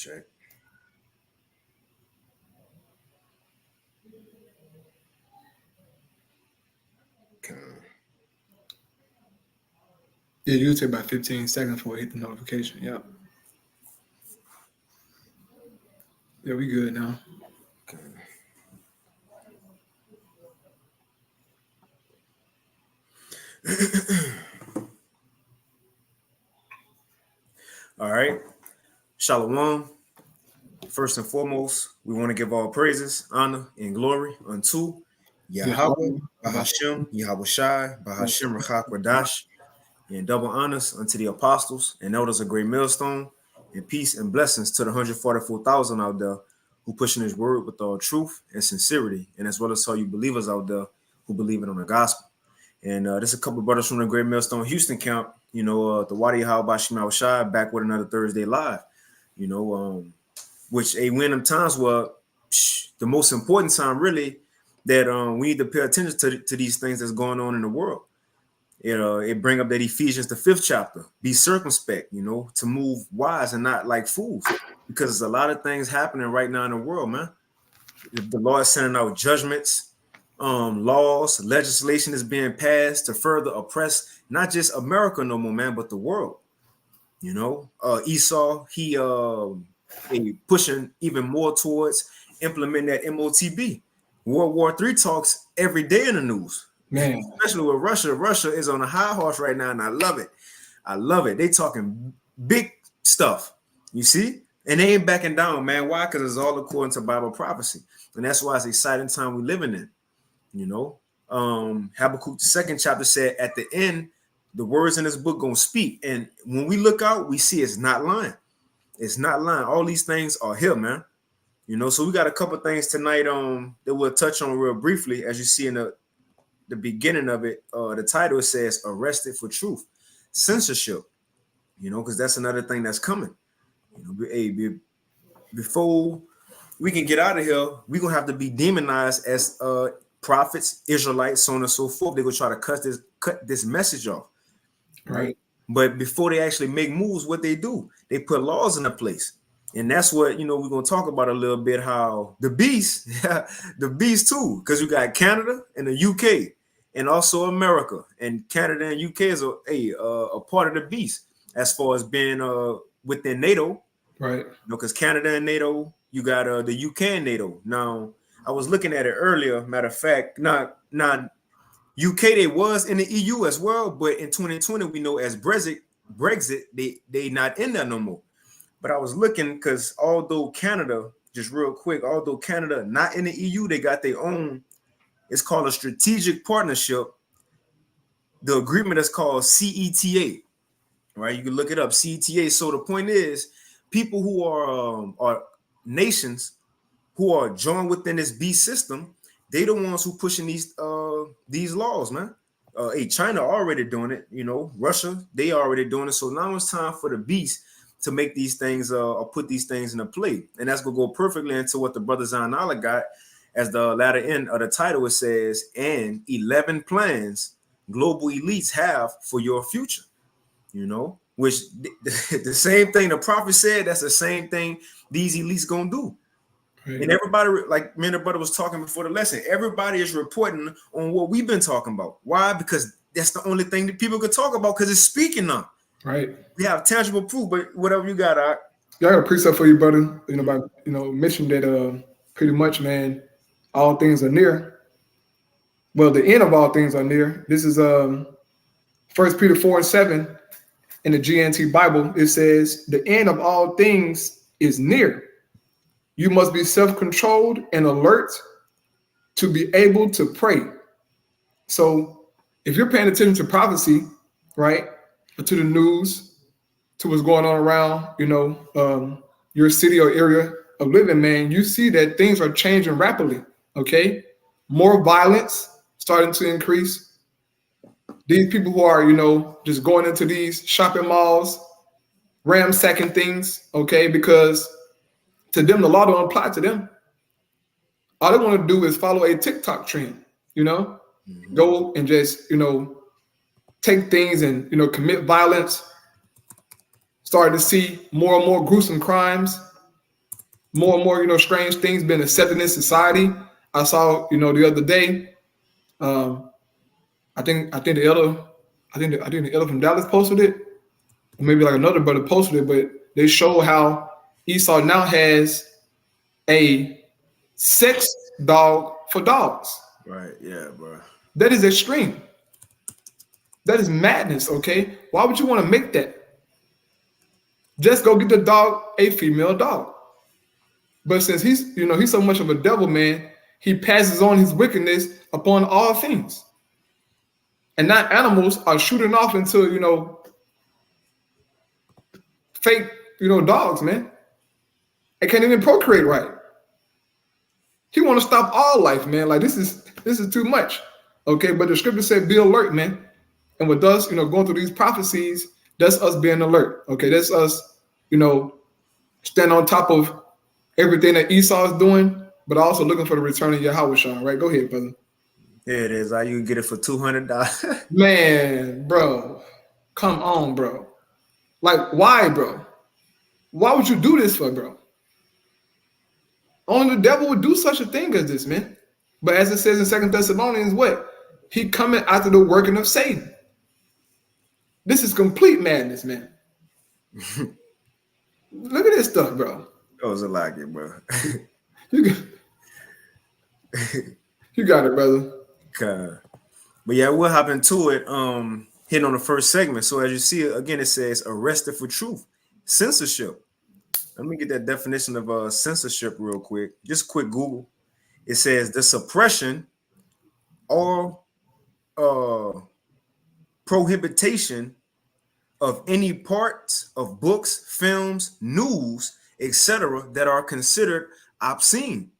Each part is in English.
check. Okay. Yeah, you take about 15 seconds before it hit the notification. Yep. Yeah, we good now. Okay. All right. Shalom. First and foremost, we want to give all praises, honor, and glory unto Yahweh, Bahashem, Yahweh Shai, Bahashem Rachak Radash, and double honors unto the apostles and elders of Great Millstone, and peace and blessings to the 144,000 out there who pushing his word with all truth and sincerity, and as well as all you believers out there who believe it on the gospel. And there's a couple of brothers from the Great Millstone Houston camp, the Wadi Yahweh Shai Shai back with another Thursday live, which when them times were the most important time really that we need to pay attention to these things that's going on in the world. It bring up that Ephesians, the 5th chapter, be circumspect, to move wise and not like fools, because there's a lot of things happening right now in the world, man. The Lord is sending out judgments, laws, legislation is being passed to further oppress not just America no more, man, but the world. Esau, he pushing even more towards implementing that MOTB. World War III talks every day in the news, man. Especially with Russia. Russia is on a high horse right now, and I love it. I love it. They talking big stuff, you see, and they ain't backing down, man. Why? Because it's all according to Bible prophecy, and that's why it's an exciting time we living in. Habakkuk, the 2nd chapter said, at the end, the words in this book gonna speak, and when we look out, we see it's not lying. It's not lying. All these things are here, man. So we got a couple things tonight that we'll touch on real briefly. As you see in the beginning of it, the title says "Arrested for Truth," censorship. Because that's another thing that's coming. Before we can get out of here, we're gonna have to be demonized as prophets, Israelites, so on and so forth. They're gonna try to cut this message off, right? But before they actually make moves, what they do, they put laws into place. And that's what, we're going to talk about a little bit, how the beast too, because you got Canada and the UK and also America. And Canada and UK is a part of the beast as far as being within NATO. Right. Because Canada and NATO, you got the UK and NATO. Now, I was looking at it earlier. Matter of fact, not UK, they was in the EU as well, but in 2020, we know as Brexit, they not in there no more. But I was looking because although Canada, just real quick, although Canada not in the EU, they got their own. It's called a strategic partnership. The agreement is called CETA, right? You can look it up, CETA. So the point is, people who are nations who are joined within this beast system, they the ones who pushing these laws, man. China already doing it, Russia, they already doing it. So now it's time for the beast to make these things or put these things into play. And that's gonna go perfectly into what the brother Zainala got as the latter end of the title. It says, and 11 plans global elites have for your future, which the same thing the prophet said, that's the same thing these elites gonna do. And everybody, like me and the brother was talking before the lesson, everybody is reporting on what we've been talking about. Why? Because that's the only thing that people could talk about, because it's speaking now. Right. We have tangible proof, but whatever you got, I got a precept for you, brother. Mentioned that pretty much, man, all things are near. Well, the end of all things are near. This is 1 Peter 4:7 in the GNT Bible. It says, the end of all things is near. You must be self-controlled and alert to be able to pray. So if you're paying attention to prophecy, right, or to the news, to what's going on around, your city or area of living, man, you see that things are changing rapidly, okay? More violence starting to increase. These people who are, just going into these shopping malls, ransacking things, okay, because to them, the law don't apply to them. All they want to do is follow a TikTok trend, go and just, take things and, commit violence. Starting to see more and more gruesome crimes, more and more, strange things being accepted in society. I saw, the other day, I think the elder, I think the elder from Dallas posted it, or maybe like another brother posted it, but they show how Esau now has a sex dog for dogs. Right. Yeah, bro. That is extreme. That is madness. Okay, why would you want to make that? Just go get the dog a female dog. But since he's so much of a devil, man, he passes on his wickedness upon all things. And now animals are shooting off into, fake, dogs, man. They can't even procreate right. He want to stop all life, man. Like this is too much. Okay, but the scripture said be alert, man. And with us, going through these prophecies, that's us being alert. Okay, that's us, stand on top of everything that Esau is doing, but also looking for the return of Yahweh. Right? Go ahead, brother. There it is. You can get it for $200. Man, bro, come on, bro. Like, why, bro? Why would you do this for, bro? Only the devil would do such a thing as this, man. But as it says in 2 Thessalonians, what? He coming after the working of Satan. This is complete madness, man. Look at this stuff, bro. That was a like it, bro. You got it, brother. Okay. But yeah, we'll hop into it. Hitting on the first segment. So as you see, again, it says arrested for truth. Censorship. Let me get that definition of censorship real quick. Just quick Google. It says the suppression or prohibition of any parts of books, films, news, etc., that are considered obscene.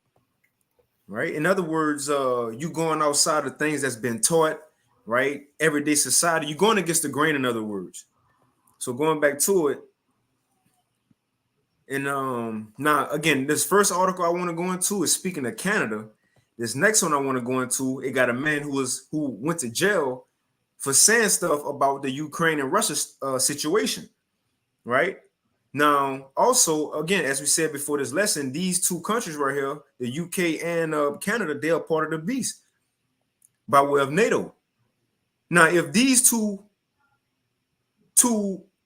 Right? In other words, you going outside of things that's been taught, right? Everyday society, you're going against the grain, in other words. So going back to it, and now again, this first article I want to go into is speaking of Canada. This next one I want to go into, it got a man who went to jail for saying stuff about the Ukraine and Russia situation, right? Now, also, again, as we said before this lesson, these two countries right here, the UK and Canada, they are part of the beast by way of NATO. Now, if these two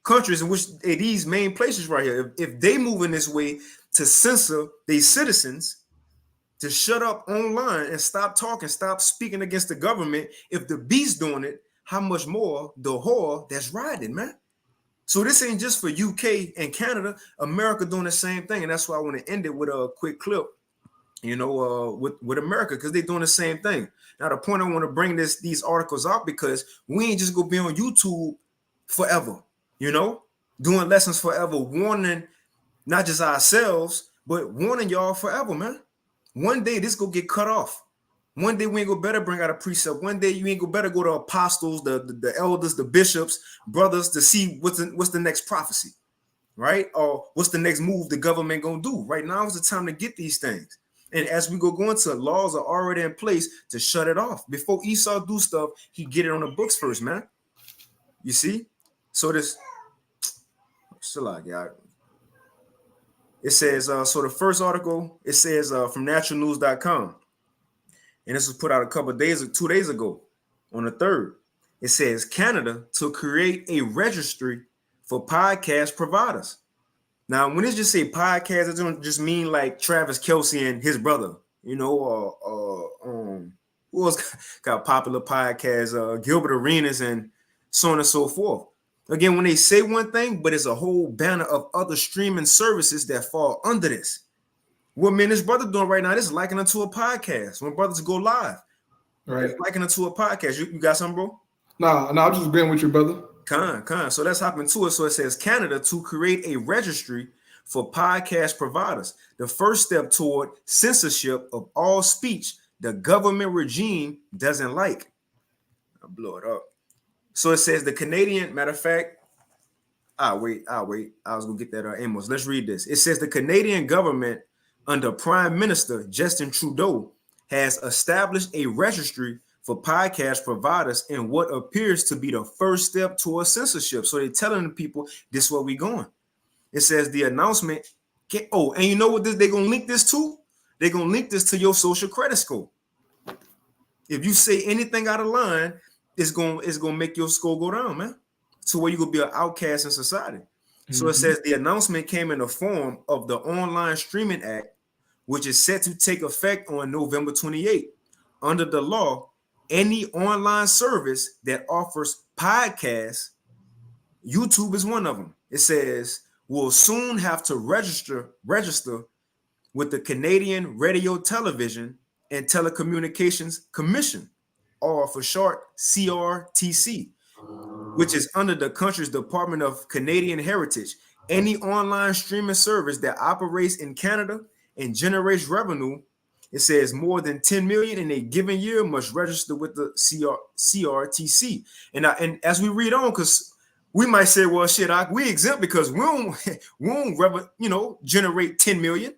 countries in which these main places right here, if they move in this way to censor their citizens, to shut up online and stop talking, stop speaking against the government, if the beast doing it, how much more the whore that's riding, man? So this ain't just for UK and Canada, America doing the same thing. And that's why I want to end it with a quick clip, with America, because they're doing the same thing. Now, the point I want to bring these articles out, because we ain't just gonna be on YouTube forever, doing lessons forever, warning not just ourselves, but warning y'all forever, man. One day this gonna get cut off. One day we ain't gonna better bring out a precept. One day you ain't gonna better go to apostles, the elders, the bishops, brothers, to see what's the next prophecy, right? Or what's the next move the government gonna do. Right now is the time to get these things. And as we go into, laws are already in place to shut it off. Before Esau do stuff, he get it on the books first, man. You see? So this, it says, so the first article, it says from naturalnews.com. And this was put out 2 days ago on the 3rd. It says Canada to create a registry for podcast providers. Now, when it just say podcast, it don't just mean like Travis Kelce and his brother, who else got popular podcasts, Gilbert Arenas and so on and so forth. Again, when they say one thing, but it's a whole banner of other streaming services that fall under this. What me and his brother doing right now, this is liking unto a podcast. When brothers go live, right? It's liking unto a podcast. You got something, bro? No, I'm just agreeing with you, brother. Con. So let's hop into it. So it says Canada to create a registry for podcast providers. The first step toward censorship of all speech the government regime doesn't like. I'll blow it up. So it says the Canadian, matter of fact, I'll wait. I was gonna get that Amos. Let's read this. It says the Canadian government under Prime Minister Justin Trudeau has established a registry for podcast providers in what appears to be the first step towards censorship. So they're telling the people this is where we're going. It says the announcement Oh, and you know what they're gonna link this to? They're gonna link this to your social credit score. If you say anything out of line, it's gonna make your score go down, man. So where you gonna be an outcast in society. So it says the announcement came in the form of the Online Streaming Act, which is set to take effect on November 28th. Under the law, any online service that offers podcasts, YouTube is one of them. It says will soon have to register with the Canadian Radio, Television, and Telecommunications Commission, or for short, CRTC, which is under the country's Department of Canadian Heritage. Any online streaming service that operates in Canada and generates revenue, it says more than 10 million in a given year, must register with the CRTC. And as we read on, because we might say, well, shit, we exempt because we don't generate 10 million.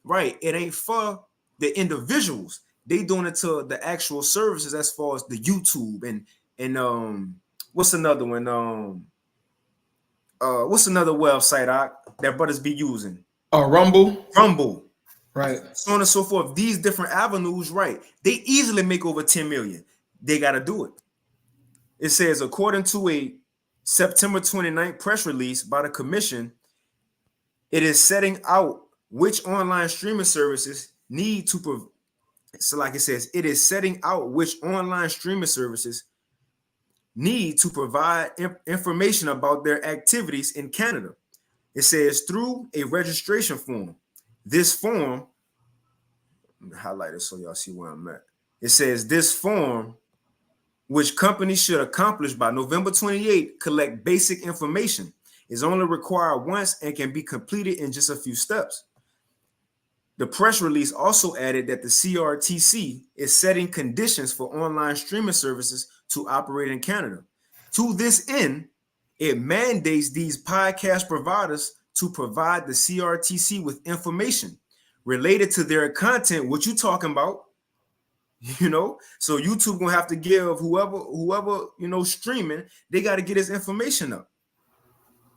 Right. It ain't for the individuals. They doing it to the actual services as far as the YouTube and what's another one? What's another website that brothers be using? Rumble. Rumble. Right. So on and so forth. These different avenues, right? They easily make over 10 million. They got to do it. It says, according to a September 29th press release by the commission, it is setting out which online streaming services need to so like it says, it is setting out which online streaming services need to provide information about their activities in Canada. It says through a registration form. This form, let me highlight it so y'all see where I'm at. It says this form, which companies should accomplish by November 28th, collect basic information, is only required once and can be completed in just a few steps. The press release also added that the CRTC is setting conditions for online streaming services to operate in Canada. To this end, it mandates these podcast providers to provide the CRTC with information related to their content. What you talking about? So YouTube gonna have to give whoever streaming, they got to get his information up.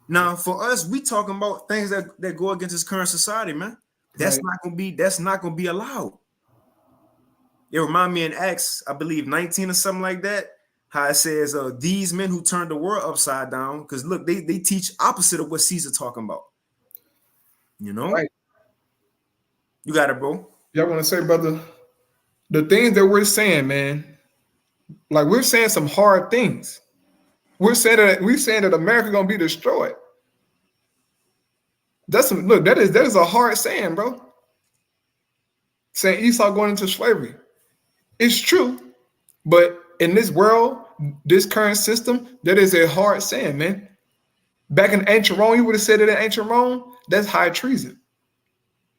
Now, for us, we talking about things that go against this current society, man. That's right. not gonna be allowed. It remind me in Acts, I believe 19 or something like that, how it says these men who turned the world upside down, because look, they teach opposite of what Caesar talking about. Right. You got it, bro. Yeah, I want to say, brother, the things that we're saying, man, like we're saying some hard things. We're saying that America gonna be destroyed. That is a hard saying, bro. Saying Esau going into slavery. It's true, but in this world, this current system, that is a hard saying, man. Back in ancient Rome, you would have said it in ancient Rome. That's high treason.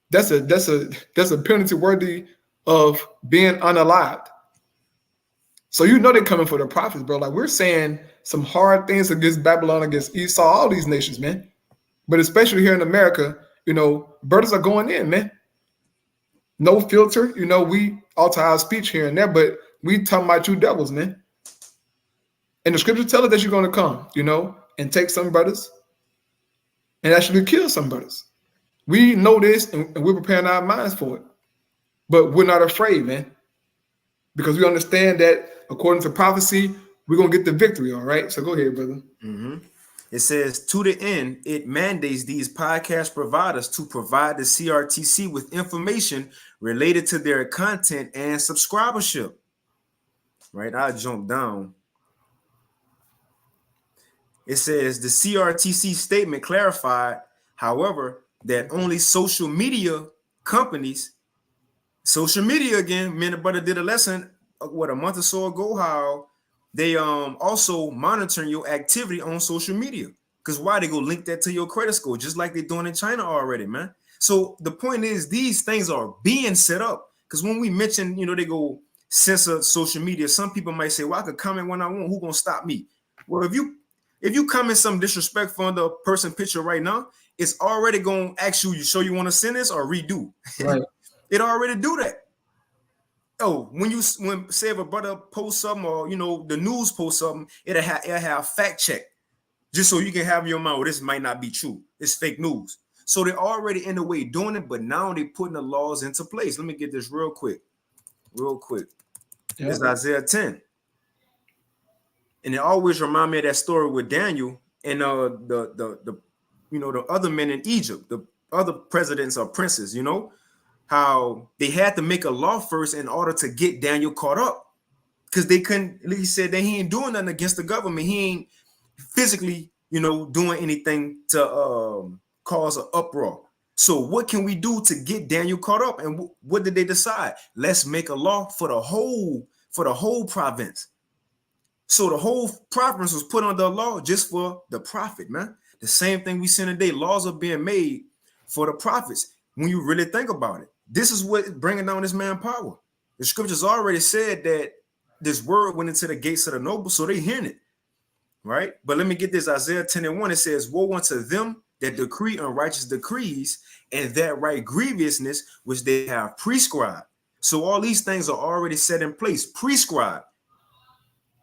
That's a penalty worthy of being unalived. So they're coming for the prophets, bro. Like we're saying some hard things against Babylon, against Esau, all these nations, man. But especially here in America, brothers are going in, man. No filter, we alter our speech here and there, but we talking about you devils, man. And the scriptures tell us that you're going to come, and take some brothers and actually kill some brothers. We know this and we're preparing our minds for it. But we're not afraid, man. Because we understand that according to prophecy, we're going to get the victory, all right? So go ahead, brother. Mm-hmm. It says, to the end, it mandates these podcast providers to provide the CRTC with information related to their content and subscribership. Right? I jump down. It says the CRTC statement clarified, however, that only social media companies, again, me and the brother did a lesson, a month or so ago, how they also monitoring your activity on social media. Because why? They go link that to your credit score, just like they're doing in China already, man. So the point is, these things are being set up. Because when we mention, they go censor social media, some people might say, well, I could comment when I want. Who gonna stop me? Well, if you comment some disrespectful on the person picture right now, it's already gonna ask you sure you want to send this or redo. Right. It already do that. Oh, when say if a brother posts something or the news posts something, it'll have fact check, just so you can have your mind. Well, this might not be true. It's fake news. So they're already in the way doing it, but now they're putting the laws into place. Let me get this real quick. Yeah. It's Isaiah 10. And it always remind me of that story with Daniel and the the other men in Egypt, the other presidents or princes, how they had to make a law first in order to get Daniel caught up. Because they couldn't, he said that he ain't doing nothing against the government. He ain't physically, doing anything to cause an uproar. So what can we do to get Daniel caught up? And what did they decide? Let's make a law for the whole province. So the whole province was put under a law just for the prophet, man. The same thing we see today. Laws are being made for the prophets. When you really think about it, this is what bringing down this man power. The scriptures already said that this word went into the gates of the noble, so they hearing it, right? But let me get this. Isaiah 10:1, it says, woe unto them that decree unrighteous decrees and that right grievousness which they have prescribed. So all these things are already set in place, prescribed.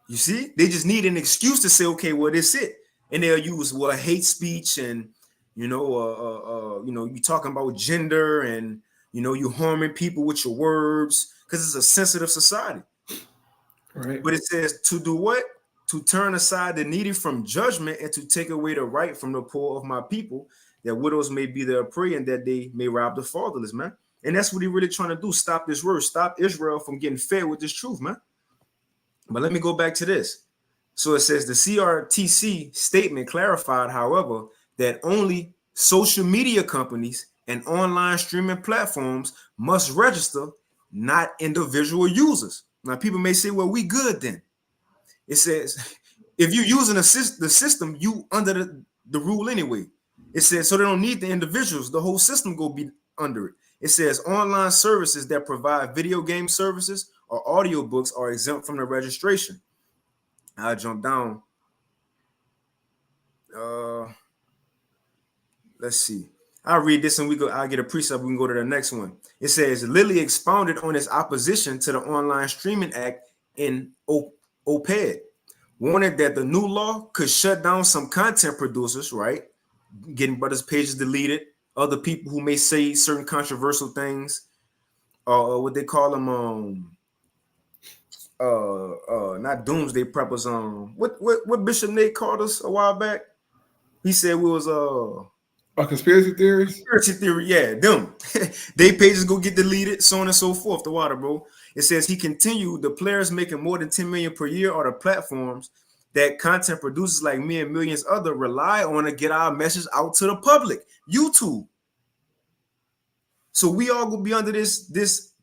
You see, they just need an excuse to say, okay, well, this it. And they'll use hate speech and you talking about gender and you harming people with your words because it's a sensitive society. Right. But it says to do what? To turn aside the needy from judgment and to take away the right from the poor of my people, that widows may be their prey and that they may rob the fatherless, man. And that's what he really trying to do. Stop this word. Stop Israel from getting fed with this truth, man. But let me go back to this. So it says the CRTC statement clarified, however, that only social media companies and online streaming platforms must register, not individual users. Now, people may say, well, we good then. It says, if you're using the system, you under the rule anyway. It says, so they don't need the individuals. The whole system go be under it. It says online services that provide video game services or audiobooks are exempt from the registration. I'll jump down. Let's see. I'll read this and I'll get a precept. We can go to the next one. It says, Lilly expounded on its opposition to the Online Streaming Act in OPED, warning that the new law could shut down some content producers, right? Getting brothers' pages deleted, other people who may say certain controversial things, what they call them, not doomsday preppers. What Bishop Nate called us a while back? He said we was conspiracy theories. Conspiracy theory, yeah, them. They pages go get deleted, so on and so forth. The water, bro. It says he continued. The players making more than 10 million per year are the platforms that content producers like me and millions other rely on to get our message out to the public. YouTube. So we all gonna be under this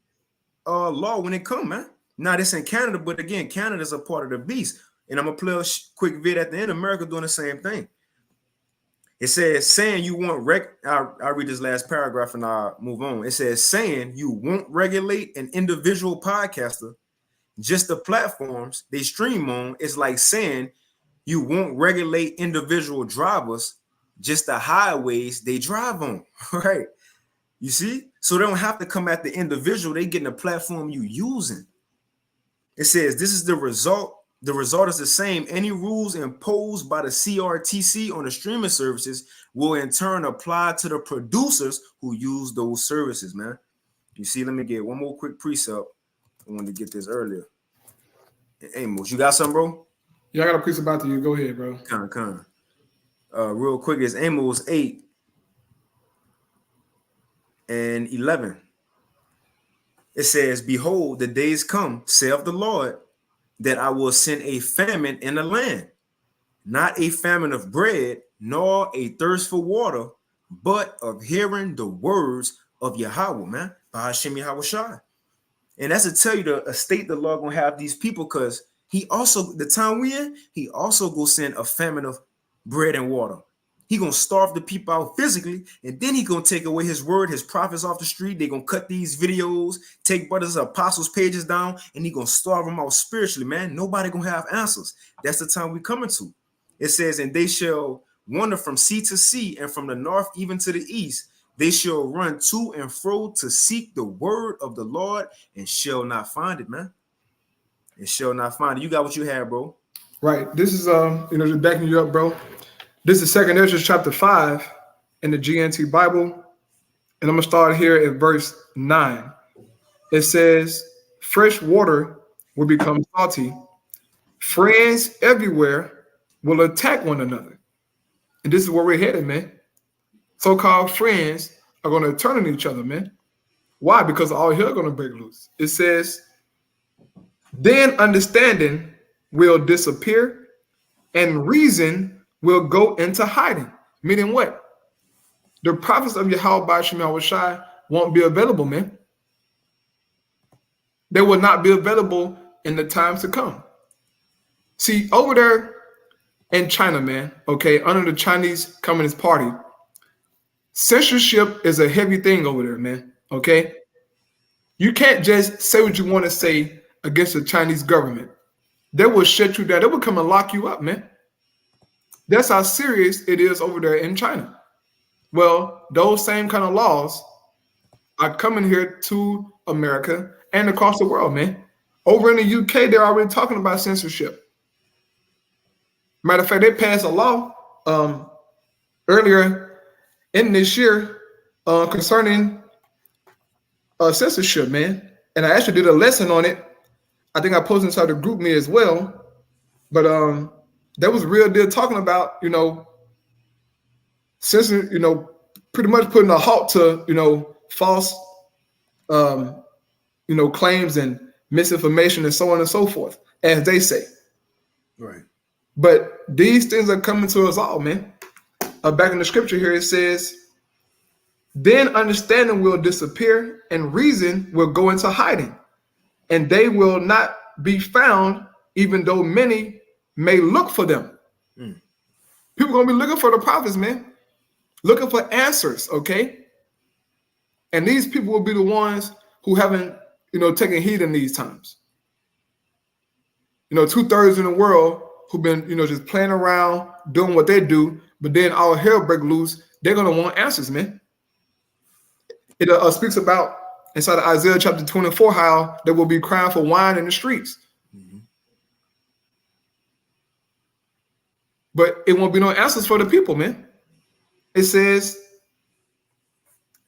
law when it come, man. Now this in Canada, but again, Canada's a part of the beast. And I'm gonna play a quick vid at the end. America doing the same thing. It says, saying you won't I'll read this last paragraph and I'll move on. It says, saying you won't regulate an individual podcaster, just the platforms they stream on, is like saying you won't regulate individual drivers, just the highways they drive on, right? You see? So they don't have to come at the individual. They getting the platform you using. It says, this is the result. The result is the same. Any rules imposed by the CRTC on the streaming services will in turn apply to the producers who use those services, man. You see, let me get one more quick precept. I wanted to get this earlier. Amos, you got something, bro? Yeah, I got a precept about you. Go ahead, bro. Real quick, is Amos 8 and 11. It says, behold, the days come, saith the Lord, that I will send a famine in the land, not a famine of bread, nor a thirst for water, but of hearing the words of Yahweh, man. Bahashem Yahweh Shai. And that's to tell you the state the Lord gonna have these people, because he also, the time we in, he also go send a famine of bread and water. He gonna starve the people out physically, and then he gonna take away his word, his prophets off the street. They gonna cut these videos, take brothers apostles pages down, and he gonna starve them out spiritually, man. Nobody gonna have answers. That's the time we coming to. It says, and they shall wander from sea to sea, and from the north even to the east. They shall run to and fro to seek the word of the Lord, and shall not find it, man. And shall not find it. You got what you have, bro. Right. This is just backing you up, bro. This is 2nd Ezra chapter 5, in the GNT Bible, and I'm going to start here at verse 9. It says, fresh water will become salty. Friends everywhere will attack one another. And this is where we're headed, man. So-called friends are going to turn on each other, man. Why? Because all hell going to break loose. It says, then understanding will disappear and reason will go into hiding. Meaning what? The prophets of Yahweh Shai won't be available, man. They will not be available in the times to come. See, over there in China, man, okay, under the Chinese Communist Party, censorship is a heavy thing over there, man, okay? You can't just say what you want to say against the Chinese government. They will shut you down. They will come and lock you up, man. That's how serious it is over there in China. Well, those same kind of laws are coming here to America and across the world, man. Over in the UK, they're already talking about censorship. Matter of fact, they passed a law earlier in this year concerning censorship, man. And I actually did a lesson on it. I think I posted inside the group me as well. But that was a real deal talking about, censor, pretty much putting a halt to, false, claims and misinformation and so on and so forth, as they say. Right. But these things are coming to us all, man. Back in the scripture here, it says, then understanding will disappear and reason will go into hiding, and they will not be found, even though many may look for them. People are going to be looking for the prophets, man. Looking for answers, okay? And these people will be the ones who haven't, taken heed in these times. 2/3 in the world who've been, just playing around, doing what they do, but then all hell break loose, they're going to want answers, man. It speaks about inside of Isaiah chapter 24 how they will be crying for wine in the streets. But it won't be no answers for the people, man. It says,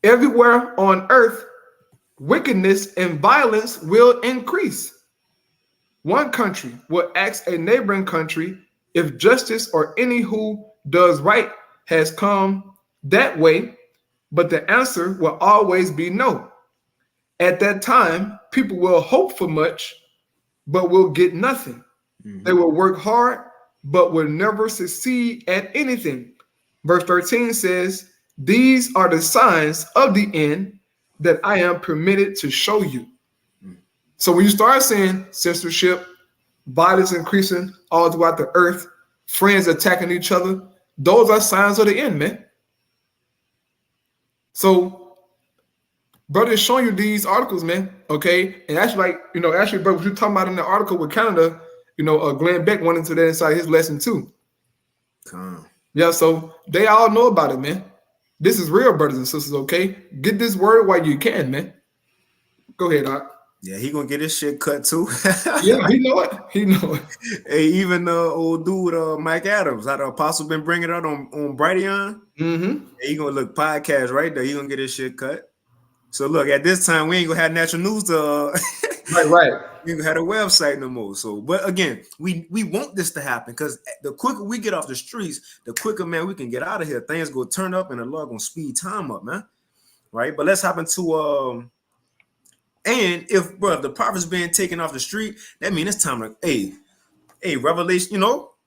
everywhere on earth, wickedness and violence will increase. One country will ask a neighboring country if justice or any who does right has come that way, but the answer will always be no. At that time, people will hope for much, but will get nothing. They will work hard, but will never succeed at anything. Verse 13 says, these are the signs of the end that I am permitted to show you. So when you start seeing censorship, violence increasing all throughout the earth, friends attacking each other, those are signs of the end, man. So, brother is showing you these articles, man, okay? And actually, brother, what you're talking about in the article with Canada, Glenn Beck went into that inside his lesson too. Yeah, so they all know about it, man. This is real, brothers and sisters, okay? Get this word while you can, man. Go ahead, Doc. Yeah, he gonna get his shit cut too. Yeah, he know it. He know it. Hey, even old dude, Mike Adams, how the apostle been bringing it out on Brighteon. He gonna look podcast right there. He gonna get his shit cut. So look, at this time we ain't gonna have natural news to. Right. We ain't gonna have a website no more. So, but again, we want this to happen because the quicker we get off the streets, the quicker, man, we can get out of here. Things go turn up and the Lord gonna speed time up, man. Right. But let's hop into and if the prophet's being taken off the street, that means it's time to hey, Revelation,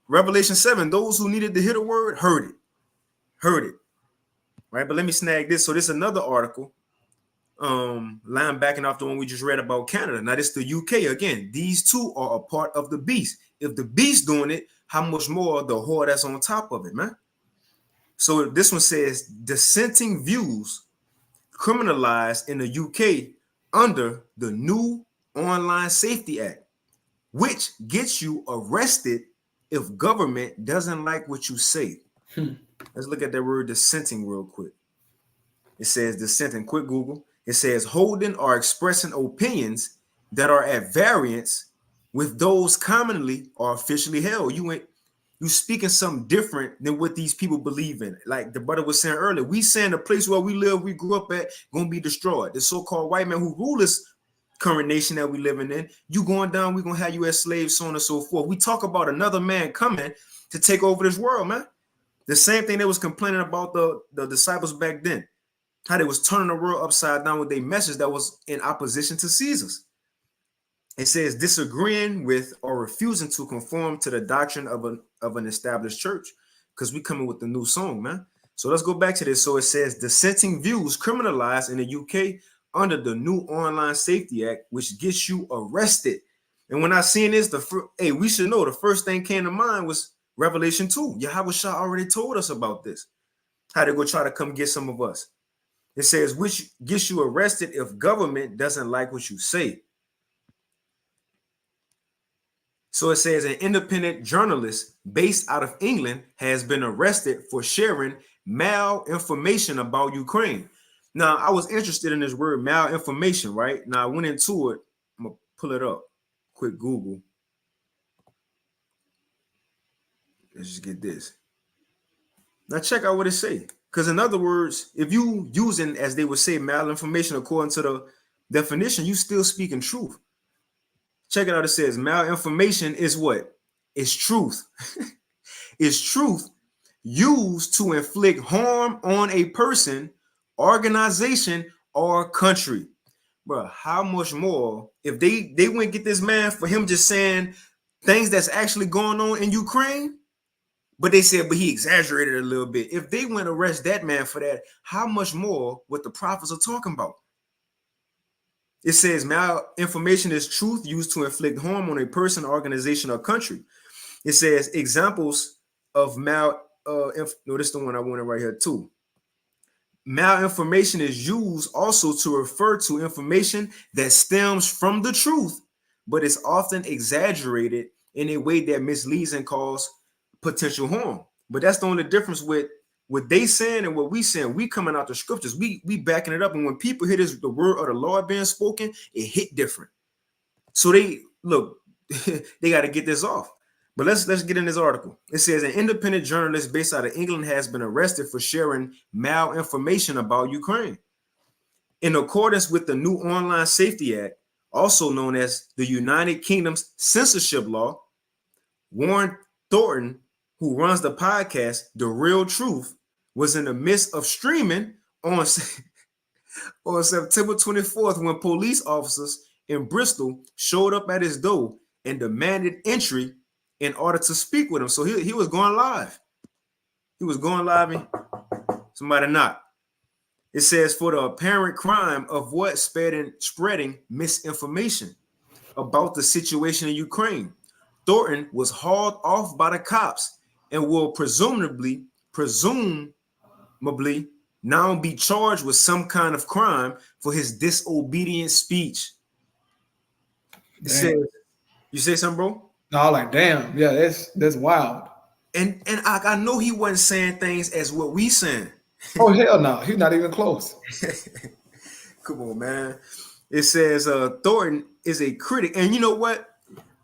Revelation 7, those who needed to hear the word heard it. Right. But let me snag this. So this is another article. Line backing off the one we just read about Canada. Now this is the UK again. These two are a part of the beast. If the beast doing it, how much more the whore that's on top of it, man? So this one says dissenting views criminalized in the UK under the new Online Safety Act, which gets you arrested if government doesn't like what you say. Let's look at that word dissenting real quick. It says dissenting. Quick Google. It says holding or expressing opinions that are at variance with those commonly or officially held. You speaking something different than what these people believe in. Like the brother was saying earlier, we saying the place where we live, we grew up at, gonna be destroyed. The so-called white man who rule this current nation that we living in, you going down, we gonna have you as slaves, so on and so forth. We talk about another man coming to take over this world, man. The same thing they was complaining about the disciples back then, how they was turning the world upside down with their message that was in opposition to Caesar's. It says disagreeing with or refusing to conform to the doctrine of an established church, because we coming with the new song, man. So let's go back to this. So it says dissenting views criminalized in the UK under the new Online Safety Act, which gets you arrested. And when I seen this, hey, we should know the first thing came to mind was Revelation 2. Yahweh Shah already told us about this, how they go try to come get some of us. It says, which gets you arrested if government doesn't like what you say. So it says an independent journalist based out of England has been arrested for sharing malinformation about Ukraine. Now, I was interested in this word malinformation, right? Now, I went into it. I'm going to pull it up. Quick Google. Let's just get this. Now, check out what it say. Because in other words, if you using, as they would say, malinformation according to the definition, you still speaking truth. Check it out. It says malinformation is what? It's truth. It's truth used to inflict harm on a person, organization, or country. Bro, how much more if they wouldn't get this man for him just saying things that's actually going on in Ukraine, but they said, but he exaggerated a little bit. If they went arrest that man for that, how much more what the prophets are talking about? It says malinformation is truth used to inflict harm on a person, organization, or country. It says examples of no, this is the one I wanted right here too. Malinformation is used also to refer to information that stems from the truth, but is often exaggerated in a way that misleads and causes potential harm. But that's the only difference with what they saying and what we saying. We coming out the scriptures, we backing it up. And when people hear this, the word of the Lord being spoken, it hit different. So they look, they got to get this off. But let's get in this article. It says an independent journalist based out of England has been arrested for sharing malinformation about Ukraine. In accordance with the new Online Safety Act, also known as the United Kingdom's censorship law, Warren Thornton, who runs the podcast The Real Truth, was in the midst of streaming on September 24th when police officers in Bristol showed up at his door and demanded entry in order to speak with him. So he was going live. He was going live and somebody knocked. It says for the apparent crime of what spreading misinformation about the situation in Ukraine. Thornton was hauled off by the cops and will presumably now be charged with some kind of crime for his disobedient speech. It says, you say something, bro? No, like damn, yeah, that's wild. And I know he wasn't saying things as what we saying. Oh hell no, he's not even close. Come on, man. It says Thornton is a critic, and you know what,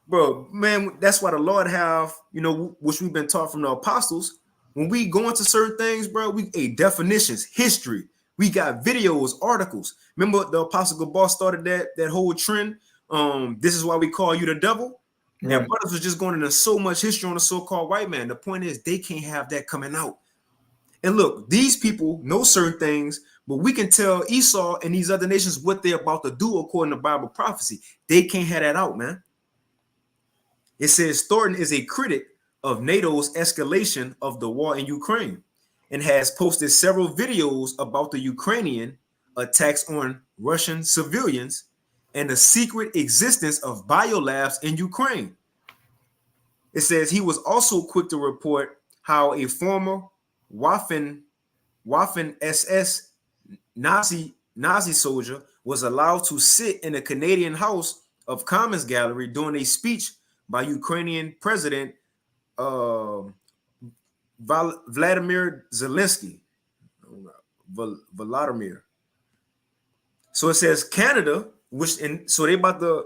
bro, man, that's why the Lord have, which we've been taught from the apostles. When we go into certain things, bro, we definitions, history. We got videos, articles. Remember the Apostle Gabal started that whole trend. This is why we call you the devil. Right. And brothers was just going into so much history on the so-called white man. The point is they can't have that coming out. And look, these people know certain things, but we can tell Esau and these other nations what they're about to do according to Bible prophecy. They can't have that out, man. It says Thornton is a critic of NATO's escalation of the war in Ukraine and has posted several videos about the Ukrainian attacks on Russian civilians and the secret existence of biolabs in Ukraine. It says he was also quick to report how a former Waffen SS Nazi soldier was allowed to sit in a Canadian House of Commons gallery during a speech by Ukrainian President Vladimir Zelensky. Vladimir. So it says Canada, so they about to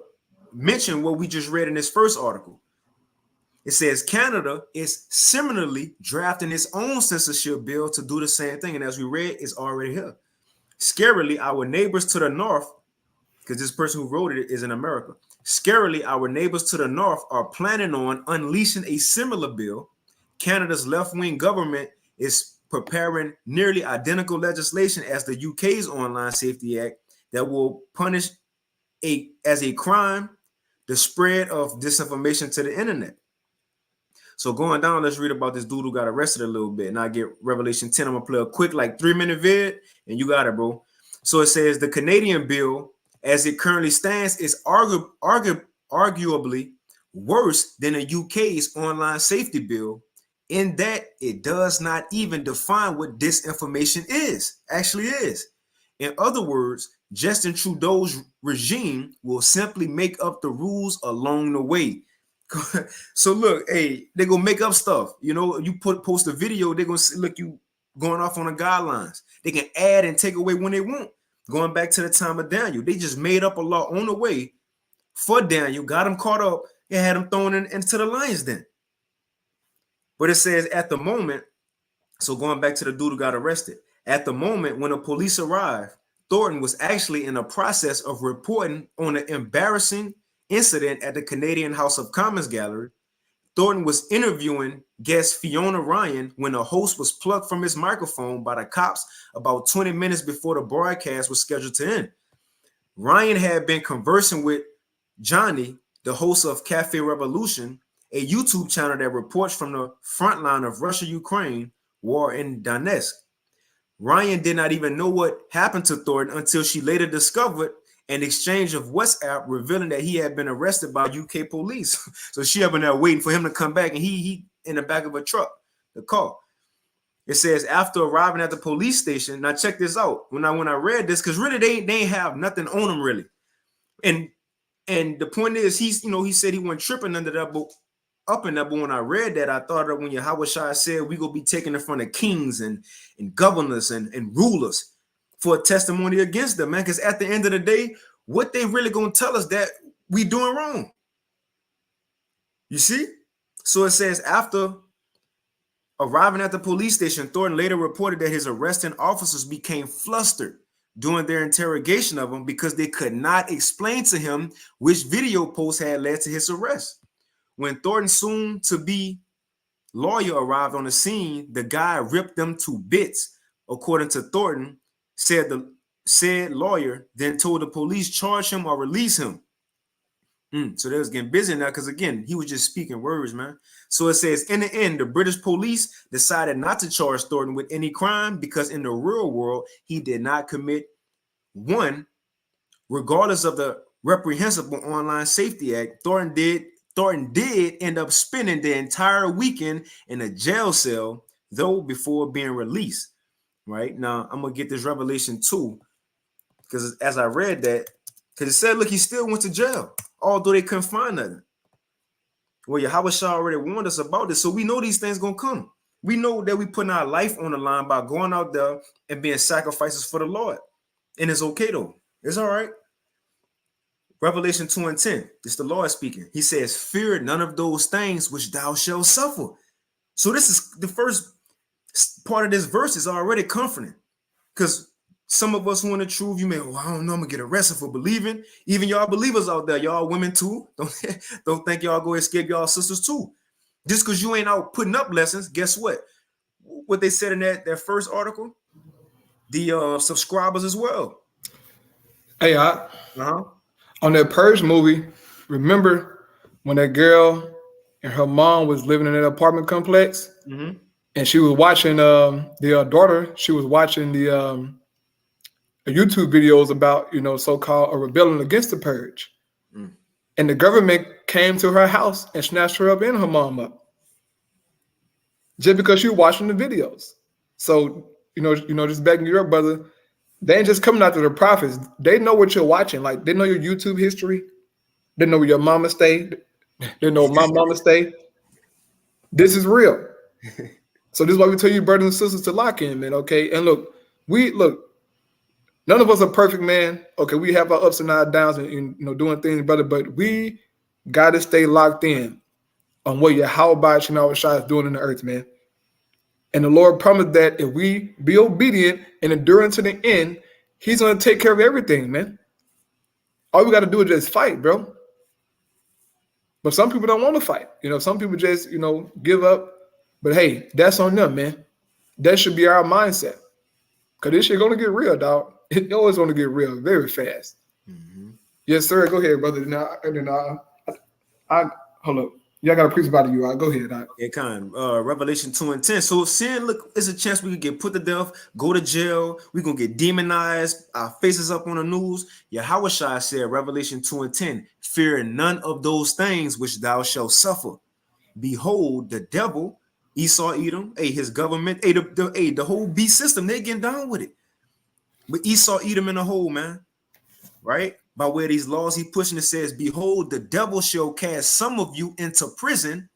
mention what we just read in this first article. It says Canada is similarly drafting its own censorship bill to do the same thing. And as we read, it's already here. Scarily, our neighbors to the north, because this person who wrote it is in America. Scarily, our neighbors to the north are planning on unleashing a similar bill. Canada's left-wing government is preparing nearly identical legislation as the UK's Online Safety Act that will punish as a crime the spread of disinformation to the internet. So going down, let's read about this dude who got arrested a little bit. And I get Revelation 10. I'm going to play a quick, like 3-minute vid, and you got it, bro. So it says the Canadian bill, as it currently stands, is arguably worse than the UK's online safety bill in that it does not even define what disinformation actually is. In other words, Justin Trudeau's regime will simply make up the rules along the way. So look, hey, they're gonna make up stuff. You know, you post a video, they're gonna look you going off on the guidelines. They can add and take away when they want. Going back to the time of Daniel, they just made up a law on the way for Daniel, got him caught up, and had him thrown into the lion's den. But it says at the moment, so going back to the dude who got arrested, at the moment when the police arrived, Thornton was actually in the process of reporting on an embarrassing incident at the Canadian House of Commons gallery. Thornton was interviewing guest Fiona Ryan when the host was plucked from his microphone by the cops about 20 minutes before the broadcast was scheduled to end. Ryan had been conversing with Johnny, the host of Cafe Revolution, a YouTube channel that reports from the front line of Russia-Ukraine war in Donetsk. Ryan did not even know what happened to Thornton until she later discovered an exchange of WhatsApp revealing that he had been arrested by UK police. So she had been there waiting for him to come back, and he in the back of a truck, the car. It says after arriving at the police station. Now check this out. When I read this, because really they ain't have nothing on him really, and the point is he said he wasn't tripping under that, but up in that. But when I read that, I thought of when Yahushua said we gonna be taken in front of kings and governors and rulers for a testimony against them, man. Because at the end of the day, what they really gonna tell us that we doing wrong. You see? So it says after arriving at the police station, Thornton later reported that his arresting officers became flustered during their interrogation of him because they could not explain to him which video post had led to his arrest. When Thornton's soon-to-be lawyer arrived on the scene, the guy ripped them to bits. According to Thornton, said the said lawyer then told the police charge him or release him. So they was getting busy now because, again, he was just speaking words, man. So it says, in the end, the British police decided not to charge Thornton with any crime because in the real world, he did not commit one, regardless of the reprehensible Online Safety Act. Thornton did end up spending the entire weekend in a jail cell, though, before being released. Right now, I'm gonna get this Revelation 2 because as I read that, because it said, look, he still went to jail, although they couldn't find nothing. Well, Yahushua already warned us about this, so we know these things gonna come. We know that we putting our life on the line by going out there and being sacrifices for the Lord, and it's okay though. It's all right. Revelation 2:10. It's the Lord speaking. He says, "Fear none of those things which thou shalt suffer." So this is the first part of this verse is already comforting, because some of us who in the truth, you may, I don't know, I'm gonna get arrested for believing. Even y'all believers out there, y'all women too. Don't think y'all go escape y'all sisters too. Just because you ain't out putting up lessons, guess what? What they said in that first article, the subscribers as well. Hey, on that Purge movie, remember when that girl and her mom was living in that apartment complex? Mm-hmm. And she was watching the daughter. She was watching the YouTube videos about so-called rebelling against the purge, and the government came to her house and snatched her up and her mom up, just because she was watching the videos. So just backing you up, brother. They ain't just coming after the prophets. They know what you're watching. Like they know your YouTube history. They know where your mama stayed. They know where my mama stayed. This is real. So this is why we tell you, brothers and sisters, to lock in, man. Okay, and look, none of us are perfect, man. Okay, we have our ups and our downs and doing things, brother. But we got to stay locked in on what Yahweh Shai is doing in the earth, man. And the Lord promised that if we be obedient and endure to the end, he's going to take care of everything, man. All we got to do is just fight, bro. But some people don't want to fight. Some people just, give up. But hey, that's on them, man. That should be our mindset. Because this shit going to get real, dog. It always going to get real very fast. Mm-hmm. Yes, sir. Go ahead, brother. I hold up. Y'all got to preach about it, you. Go ahead. Yeah, kind. Revelation 2:10. So sin, look, it's a chance we could get put to death, go to jail. We're going to get demonized. Our faces up on the news. Yahweh Shai said, Revelation 2:10, fear none of those things which thou shalt suffer. Behold, the devil, Esau, Edom, his government, the whole beast system, they're getting down with it. But Esau, Edom in the hole, man. Right? By way of these laws he pushing, it says, behold, the devil shall cast some of you into prison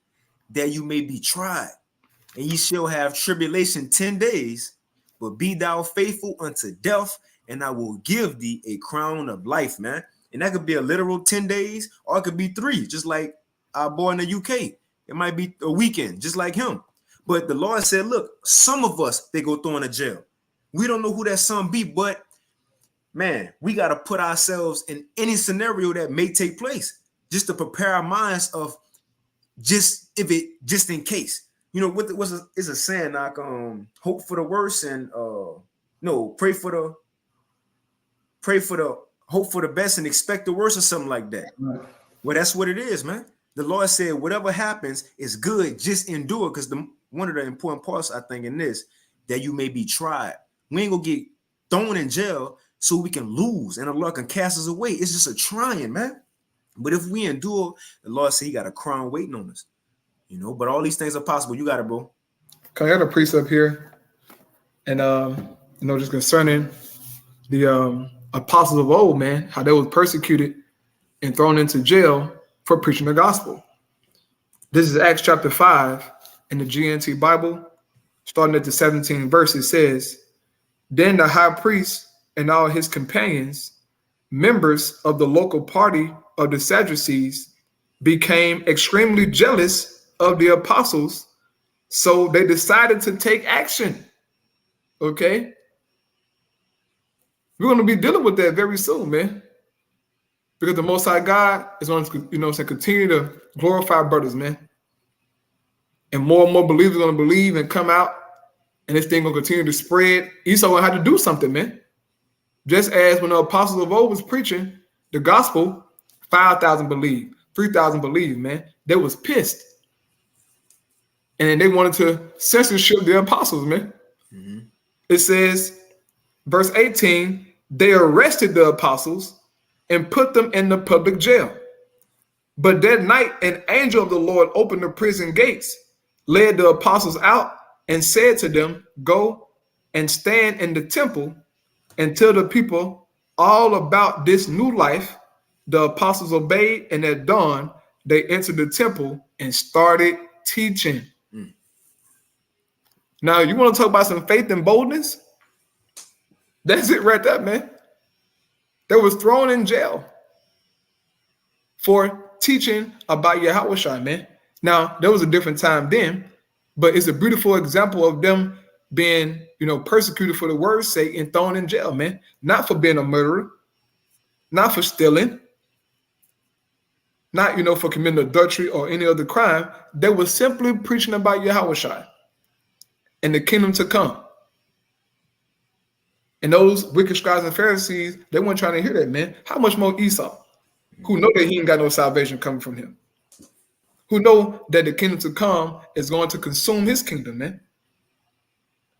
that you may be tried. And ye shall have tribulation 10 days, but be thou faithful unto death, and I will give thee a crown of life, man. And that could be a literal 10 days, or it could be 3, just like our boy in the UK. It might be a weekend, just like him. But the Lord said, look, some of us, they go throw in a jail. We don't know who that some be, but man, we got to put ourselves in any scenario that may take place just to prepare our minds of just in case. It's a saying like hope for the worst and pray for the hope for the best and expect the worst or something like that. Right. Well, that's what it is, man. The Lord said whatever happens is good, just endure, because one of the important parts I think in this, that you may be tried. We ain't gonna get thrown in jail so we can lose and the Lord can cast us away. It's just a trying, man. But if we endure, the Lord said he got a crown waiting on us. But all these things are possible. You got it, bro. Okay, I got a precept here. And just concerning the apostles of old, man, how they was persecuted and thrown into jail for preaching the gospel. This is Acts chapter 5 in the GNT Bible, starting at the 17th verse. It says, then the high priest and all his companions, members of the local party of the Sadducees, became extremely jealous of the apostles, so they decided to take action. Okay? We're going to be dealing with that very soon, man. Because the Most High God is going to, continue to glorify brothers, man. And more believers are going to believe and come out, and this thing going to continue to spread. Esau going to have to do something, man. Just as when the apostles of old was preaching the gospel, 5,000 believed, 3,000 believed, man. They was pissed. And then they wanted to censorship the apostles, man. Mm-hmm. It says, verse 18, they arrested the apostles and put them in the public jail. But that night, an angel of the Lord opened the prison gates, led the apostles out, and said to them, go and stand in the temple and tell the people all about this new life. The apostles obeyed, and at dawn, they entered the temple and started teaching. Mm. Now, you want to talk about some faith and boldness? That's it right there, man. They was thrown in jail for teaching about Yahweh Shai, man. Now, there was a different time then, but it's a beautiful example of them being, persecuted for the word's sake and thrown in jail, man. Not for being a murderer, not for stealing, not, for committing adultery or any other crime. They were simply preaching about Yahweh Shai and the kingdom to come. And those wicked scribes and Pharisees, they weren't trying to hear that, man. How much more Esau, who know that he ain't got no salvation coming from him, who know that the kingdom to come is going to consume his kingdom, man.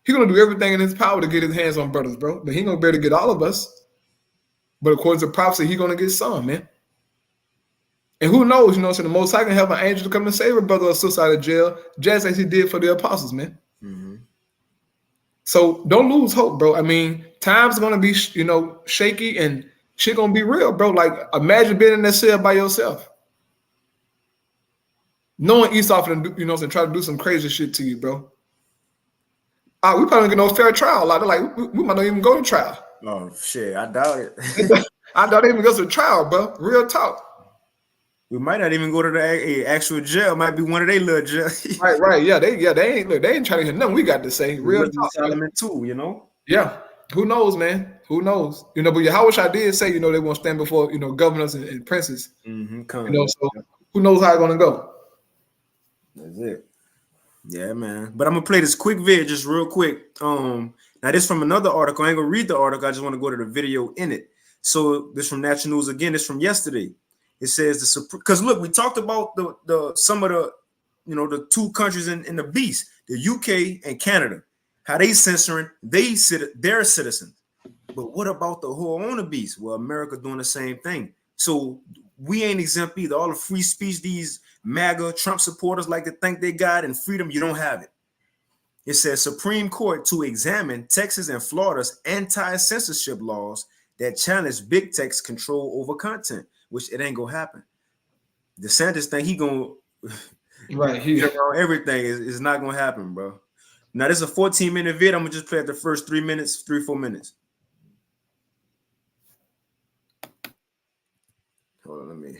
He's going to do everything in his power to get his hands on brothers, bro. But he ain't going to be able to get all of us. But according to prophecy, he's going to get some, man. And who knows, so the Most High can have an angel to come and save a brother or sister out of jail, just as he did for the apostles, man. Mm-hmm. So don't lose hope, bro. I mean, times are going to be, shaky and shit going to be real, bro. Like, imagine being in that cell by yourself. Knowing Esau and try to do some crazy shit to you, bro. We probably don't get no fair trial. Like we might not even go to trial. Oh shit, I doubt it. I doubt they even go to trial, bro. Real talk. We might not even go to the actual jail. Might be one of their little jails. Right. Yeah, they ain't trying to hear nothing we got to say. Real Wisdom talk. Solomon too, you know. Yeah. Who knows, man? Who knows? You know, but Yahushua did say, they won't stand before, governors and princes. So who knows how it's gonna go? That's it. Yeah, man. But I'm gonna play this quick vid just real quick. Now this from another article. I ain't gonna read the article. I just want to go to the video in it. So this from National News again. It's from yesterday. It says because look, we talked about the some of the the two countries in the beast, the UK and Canada, how they censoring their citizens. But what about the whole on the beast? Well, America doing the same thing. So we ain't exempt either. All the free speech these MAGA Trump supporters like to think they got and freedom, you don't have it. It says Supreme Court to examine Texas and Florida's anti-censorship laws that challenge big tech's control over content, which it ain't gonna happen. DeSantis think he gonna everything is not gonna happen, bro. Now this is a 14-minute vid. I'm gonna just play it the first 3 minutes, 3-4 minutes. Hold on, let me.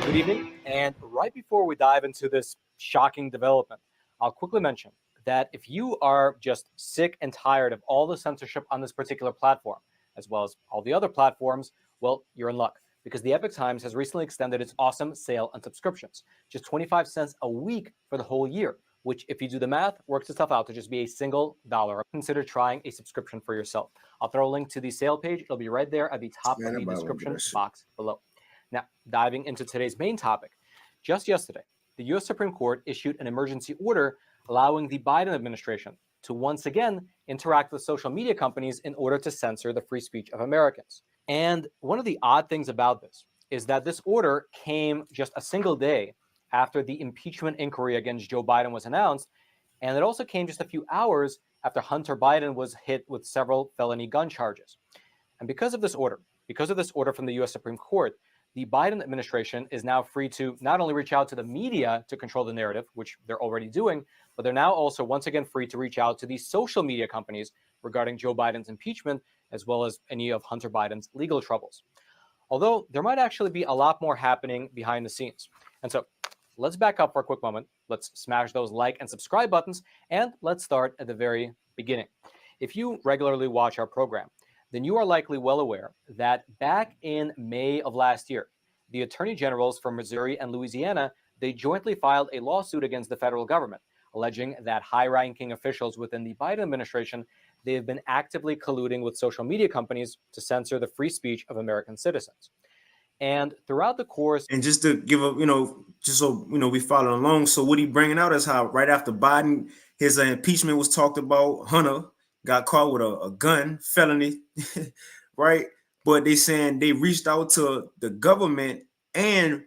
Good evening, and right before we dive into this shocking development, I'll quickly mention that if you are just sick and tired of all the censorship on this particular platform, as well as all the other platforms, well, you're in luck, because the Epoch Times has recently extended its awesome sale on subscriptions, just 25 cents a week for the whole year, which, if you do the math, works itself out to just be a single dollar. Consider trying a subscription for yourself. I'll throw a link to the sale page. It'll be right there at the top of the description box below. Now, diving into today's main topic, just yesterday, the U.S. Supreme Court issued an emergency order allowing the Biden administration to once again interact with social media companies in order to censor the free speech of Americans. And one of the odd things about this is that this order came just a single day after the impeachment inquiry against Joe Biden was announced, and it also came just a few hours after Hunter Biden was hit with several felony gun charges. And because of this order from the U.S. Supreme Court, the Biden administration is now free to not only reach out to the media to control the narrative, which they're already doing, but they're now also once again free to reach out to these social media companies regarding Joe Biden's impeachment, as well as any of Hunter Biden's legal troubles. Although there might actually be a lot more happening behind the scenes. And so let's back up for a quick moment. Let's smash those like and subscribe buttons, and let's start at the very beginning. If you regularly watch our program, then you are likely well aware that back in May of last year, the attorney generals from Missouri and Louisiana, they jointly filed a lawsuit against the federal government, alleging that high-ranking officials within the Biden administration, they have been actively colluding with social media companies to censor the free speech of American citizens. And throughout the course... And just to give a, just so, we follow along. So what he bringing out is how right after Biden, his impeachment was talked about, Hunter got caught with a gun felony, right? But they saying they reached out to the government and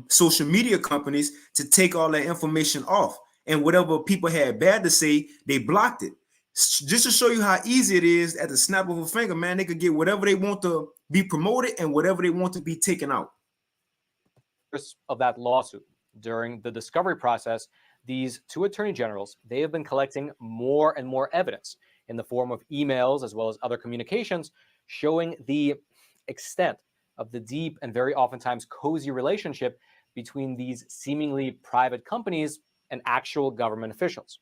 social media companies to take all that information off. And whatever people had bad to say, they blocked it. Just to show you how easy it is at the snap of a finger, man, they could get whatever they want to be promoted and whatever they want to be taken out. Of that lawsuit, during the discovery process, these two attorney generals, they have been collecting more and more evidence in the form of emails as well as other communications showing the extent of the deep and very oftentimes cozy relationship between these seemingly private companies and actual government officials.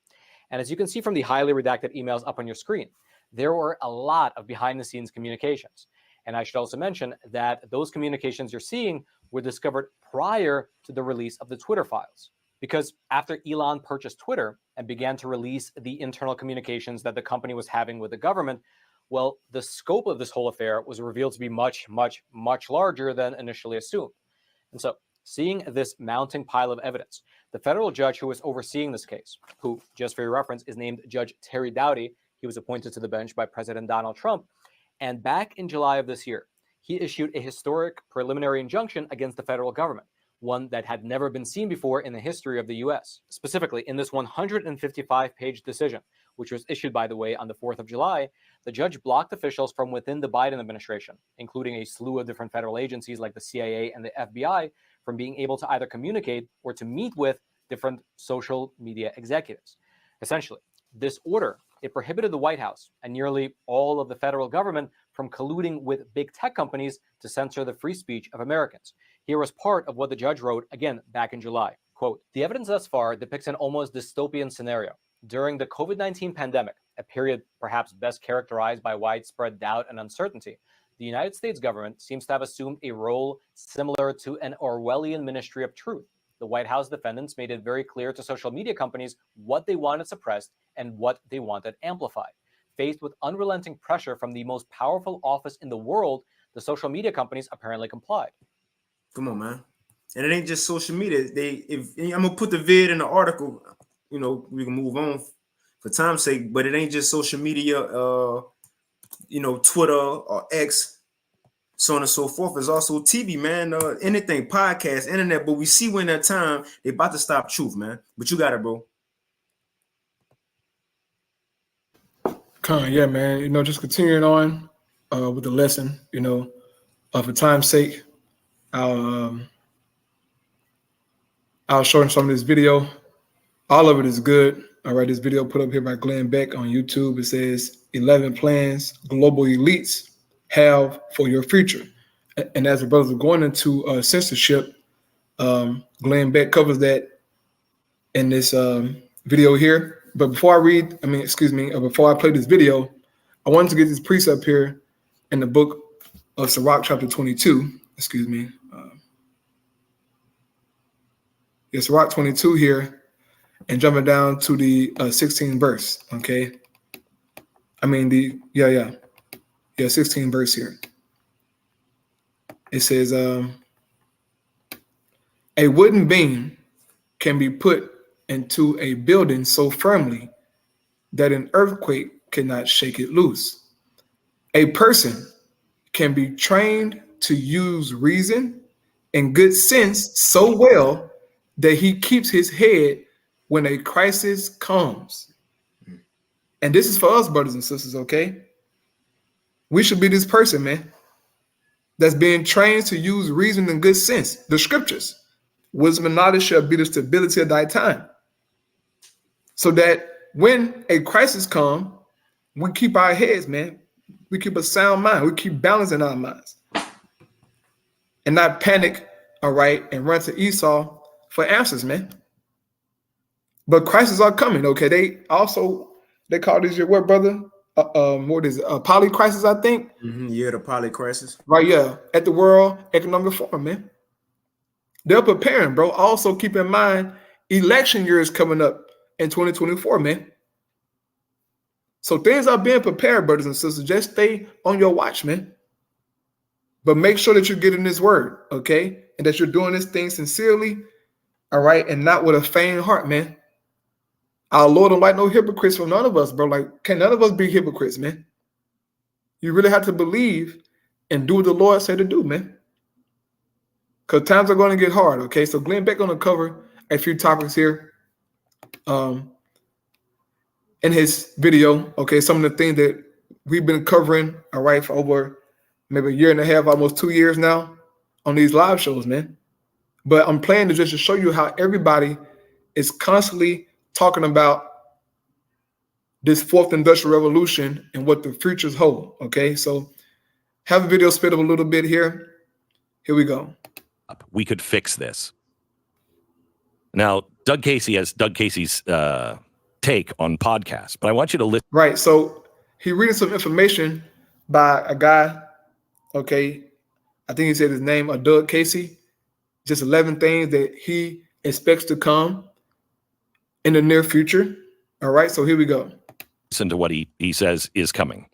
And as you can see from the highly redacted emails up on your screen, there were a lot of behind-the-scenes communications. And I should also mention that those communications you're seeing were discovered prior to the release of the Twitter files. Because after Elon purchased Twitter and began to release the internal communications that the company was having with the government, well, the scope of this whole affair was revealed to be much, much, much larger than initially assumed. And so, seeing this mounting pile of evidence, the federal judge who was overseeing this case, who, just for your reference, is named Judge Terry Doughty, he was appointed to the bench by President Donald Trump, and back in July of this year, he issued a historic preliminary injunction against the federal government, one that had never been seen before in the history of the U.S. Specifically, in this 155-page decision, which was issued, by the way, on the 4th of July, the judge blocked officials from within the Biden administration, including a slew of different federal agencies like the CIA and the FBI, from being able to either communicate or to meet with different social media executives. Essentially, this order, it prohibited the White House and nearly all of the federal government from colluding with big tech companies to censor the free speech of Americans. Here was part of what the judge wrote, again, back in July. Quote, "The evidence thus far depicts an almost dystopian scenario. During the COVID-19 pandemic, a period perhaps best characterized by widespread doubt and uncertainty, the United States government seems to have assumed a role similar to an Orwellian ministry of truth. The White House defendants made it very clear to social media companies what they wanted suppressed and what they wanted amplified. Faced with unrelenting pressure from the most powerful office in the world, the social media companies apparently complied." Come on, man. And it ain't just social media. I'm gonna put the vid in the article. You know, we can move on for time's sake. But it ain't just social media. Twitter or X, so on and so forth. It's also TV, man. Anything, podcast, internet. But we see when that time they about to stop truth, man. But you got it, bro. Yeah, man. Just continuing on with the lesson. For time's sake, I'll shorten some of this video. All of it is good. All right, this video put up here by Glenn Beck on YouTube. It says 11 plans global elites have for your future. And as the brothers are going into censorship, Glenn Beck covers that in this video here. But before I play this video, I wanted to get this precept here in the book of Sirach chapter 22. Sirach 22 here, and jumping down to the 16th verse. Okay. 16th verse here. It says, a wooden beam can be put into a building so firmly that an earthquake cannot shake it loose. A person can be trained to use reason and good sense so well that he keeps his head when a crisis comes. And this is for us, brothers and sisters, okay? We should be this person, man, that's being trained to use reason and good sense. The scriptures, wisdom and knowledge shall be the stability of thy time. So that when a crisis comes, we keep our heads, man. We keep a sound mind. We keep balancing our minds. And not panic, all right, and run to Esau for answers, man. But crises are coming, okay? They call this your what, brother? What is it? Poly crisis, I think. Yeah, the poly crisis. Right, yeah, at the World Economic Forum, man. They're preparing, bro. Also, keep in mind, election year is coming up in 2024, man. So things are being prepared, brothers and sisters. Just stay on your watch, man. But make sure that you're getting this word, okay? And that you're doing this thing sincerely, all right? And not with a faint heart, man. Our Lord don't like no hypocrites from none of us, bro. Like, can none of us be hypocrites, man? You really have to believe and do what the Lord said to do, man. Because times are going to get hard, okay? So Glenn Beck going to cover a few topics here in his video, okay? Some of the things that we've been covering, all right, for over maybe a year and a half, almost 2 years now on these live shows, man. But I'm planning to just show you how everybody is constantly talking about this fourth industrial revolution and what the futures hold, okay? So have the video sped up a little bit here. Here we go. We could fix this. Now, Doug Casey has Doug Casey's take on podcasts, but I want you to listen. Right, so he reading some information by a guy, okay? I think he said his name, Doug Casey. Just 11 things that he expects to come in the near future. All right, so here we go. Listen to what he says is coming.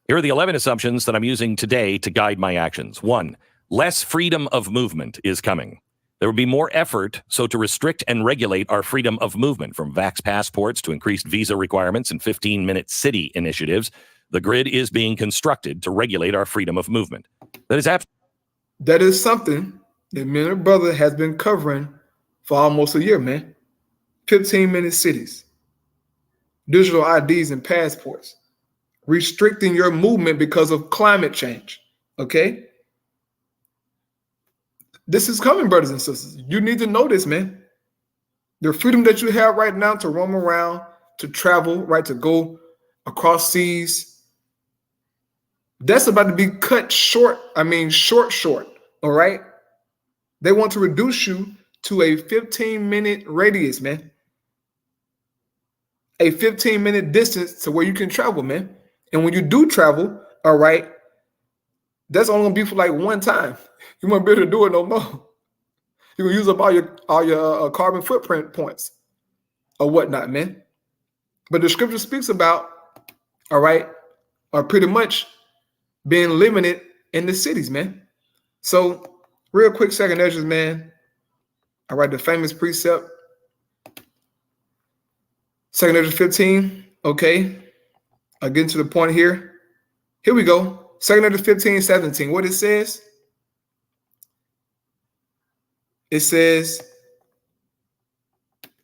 Here are the 11 assumptions that I'm using today to guide my actions. 1, less freedom of movement is coming. There will be more effort to restrict and regulate our freedom of movement, from vax passports to increased visa requirements and 15-minute city initiatives. The grid is being constructed to regulate our freedom of movement. That is something that me and my brother has been covering for almost a year, man. 15-minute cities. digital IDs and passports, restricting your movement because of climate change. Okay? This is coming, brothers and sisters. You need to know this, man. The freedom that you have right now to roam around, to travel, right, to go across seas, that's about to be cut short. I mean, short, all right? They want to reduce you to a 15-minute radius, man. A 15-minute distance to where you can travel, man. And when you do travel, all right, that's only gonna be for like one time. You won't be able to do it no more. You can use up all your carbon footprint points or whatnot, man. But the scripture speaks about, all right, are pretty much being limited in the cities, man. So real quick, second Ezra, man. All right, the famous precept, second Ezra 15. Okay, I'll get to the point here. Here we go. Second Ezra 15, 17. What it says? It says,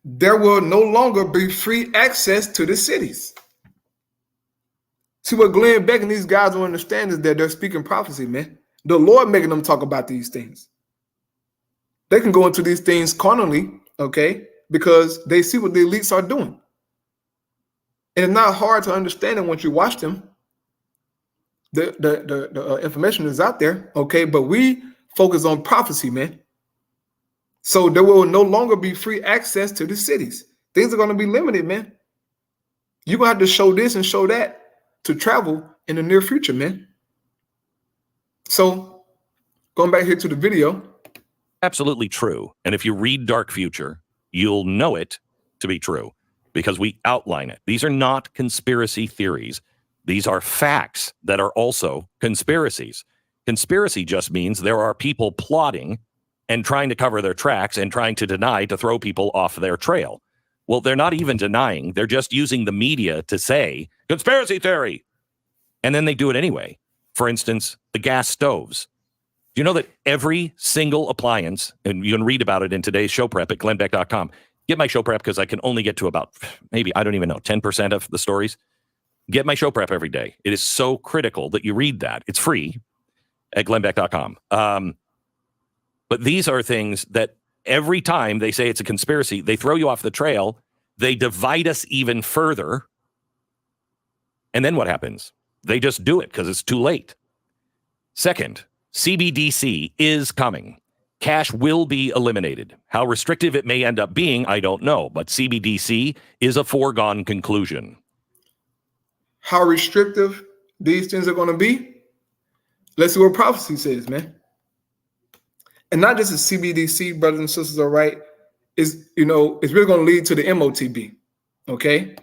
there will no longer be free access to the cities. See, what Glenn Beck and these guys don't understand is that they're speaking prophecy, man. The Lord making them talk about these things. They can go into these things carnally, okay, because they see what the elites are doing. And it's not hard to understand it once you watch them. The information is out there, okay, but we focus on prophecy, man. So there will no longer be free access to the cities. Things are going to be limited, man. You're going to have to show this and show that to travel in the near future, man. So going back here to the video. Absolutely true. And if you read Dark Future, you'll know it to be true because we outline it. These are not conspiracy theories. These are facts that are also conspiracies. Conspiracy just means there are people plotting and trying to cover their tracks and trying to deny to throw people off their trail. Well, they're not even denying. They're just using the media to say, conspiracy theory. And then they do it anyway. For instance, the gas stoves. Do you know that every single appliance, and you can read about it in today's show prep at glennbeck.com. Get my show prep because I can only get to about, maybe, I don't even know, 10% of the stories. Get my show prep every day. It is so critical that you read that. It's free at glennbeck.com. But these are things that every time they say it's a conspiracy, they throw you off the trail. They divide us even further. And then what happens? They just do it because it's too late. Second, CBDC is coming. Cash will be eliminated. How restrictive it may end up being, I don't know. But CBDC is a foregone conclusion. How restrictive these things are going to be? Let's see what prophecy says, man. And not just the CBDC, brothers and sisters, all right, is, it's really going to lead to the MOTB, okay?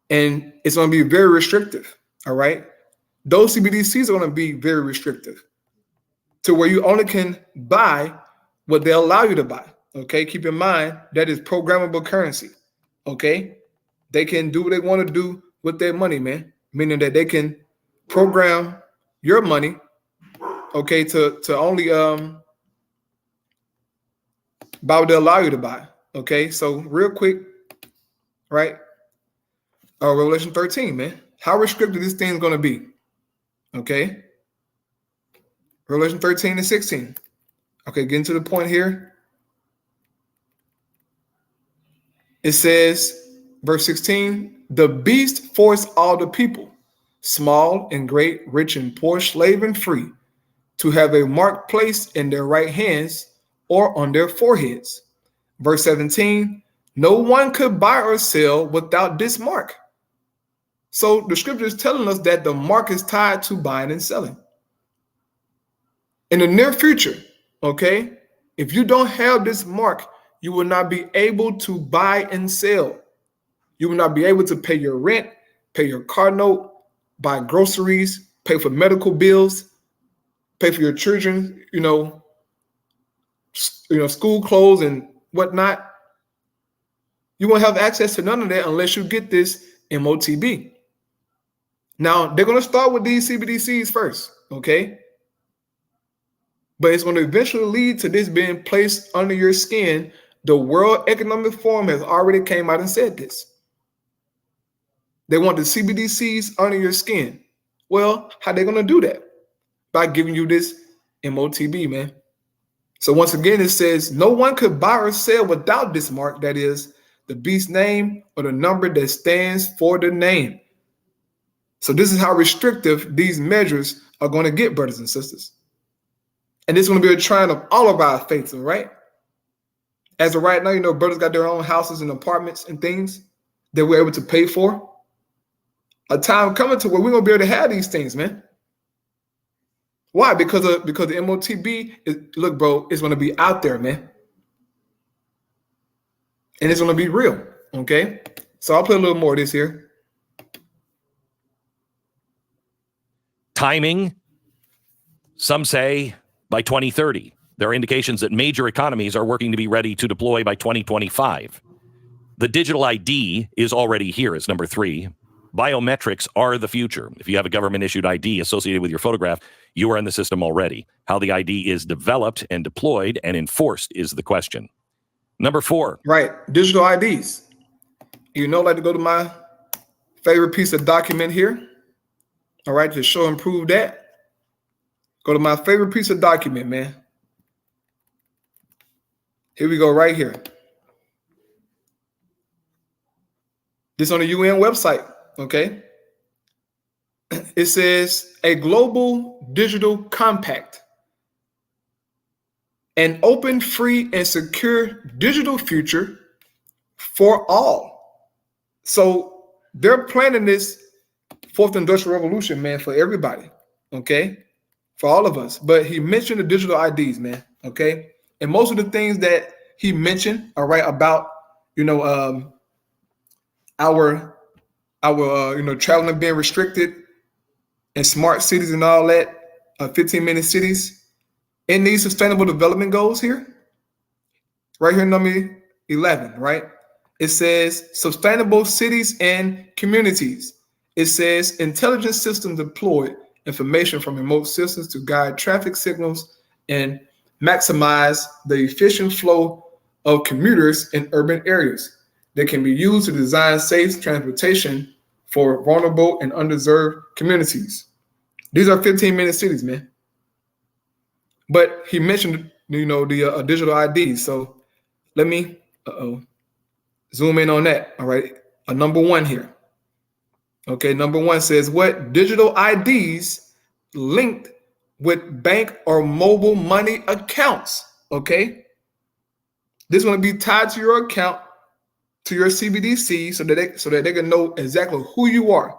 And it's going to be very restrictive, all right? Those CBDCs are going to be very restrictive to where you only can buy what they allow you to buy, okay? Keep in mind, that is programmable currency, okay? They can do what they want to do with their money, man, meaning that they can program your money, okay, to only buy what they allow you to buy. Okay, so real quick, right? Revelation 13, man. How restricted this thing is going to be? Okay. Revelation 13 and 16. Okay, getting to the point here. It says, verse 16, the beast forced all the people, small and great, rich and poor, slave and free, to have a mark placed in their right hands or on their foreheads. Verse 17, no one could buy or sell without this mark. So the scripture is telling us that the mark is tied to buying and selling. In the near future, okay, if you don't have this mark, you will not be able to buy and sell. You will not be able to pay your rent, pay your car note, buy groceries, pay for medical bills, pay for your children, school clothes and whatnot. You won't have access to none of that unless you get this MOTB. Now, they're going to start with these CBDCs first, okay? But it's going to eventually lead to this being placed under your skin. The World Economic Forum has already came out and said this. They want the CBDCs under your skin. Well, how they going to do that? By giving you this MOTB, man. So once again, it says no one could buy or sell without this mark, that is the beast name or the number that stands for the name. So this is how restrictive these measures are going to get, brothers and sisters. And this is going to be a trial of all of our faiths, all right? As of right now, you know, brothers got their own houses and apartments and things that we're able to pay for. A time coming to where we're going to be able to have these things, man. Why? Because the MOTB is, look, bro, it's going to be out there, man. And it's going to be real, okay? So I'll play a little more of this here. Timing, some say by 2030. There are indications that major economies are working to be ready to deploy by 2025. The digital ID is already here as number 3. Biometrics are the future. If you have a government-issued ID associated with your photograph, you are in the system already. How the ID is developed and deployed and enforced is the question. Number 4. Right. Digital IDs. You know, I'd like to go to my favorite piece of document here. All right, to show and prove that. Go to my favorite piece of document, man. Here we go right here. This on the UN website, okay? It says a global digital compact, an open, free, and secure digital future for all. So they're planning this fourth industrial revolution, man, for everybody, okay? For all of us. But he mentioned the digital IDs, man, okay? And most of the things that he mentioned, all right, about, you know, our you know, traveling being restricted and smart cities and all that, 15-minute cities, in these sustainable development goals here, right here, number 11, right? It says sustainable cities and communities. It says intelligent systems deployed information from remote systems to guide traffic signals and maximize the efficient flow of commuters in urban areas that can be used to design safe transportation for vulnerable and underserved communities. These are 15-minute cities, man. But he mentioned, you know, the digital ID. So let me zoom in on that. All right, number 1 here. Okay, number 1 says what digital IDs linked with bank or mobile money accounts. Okay, this is going to be tied to your account, to your CBDC, so that they can know exactly who you are,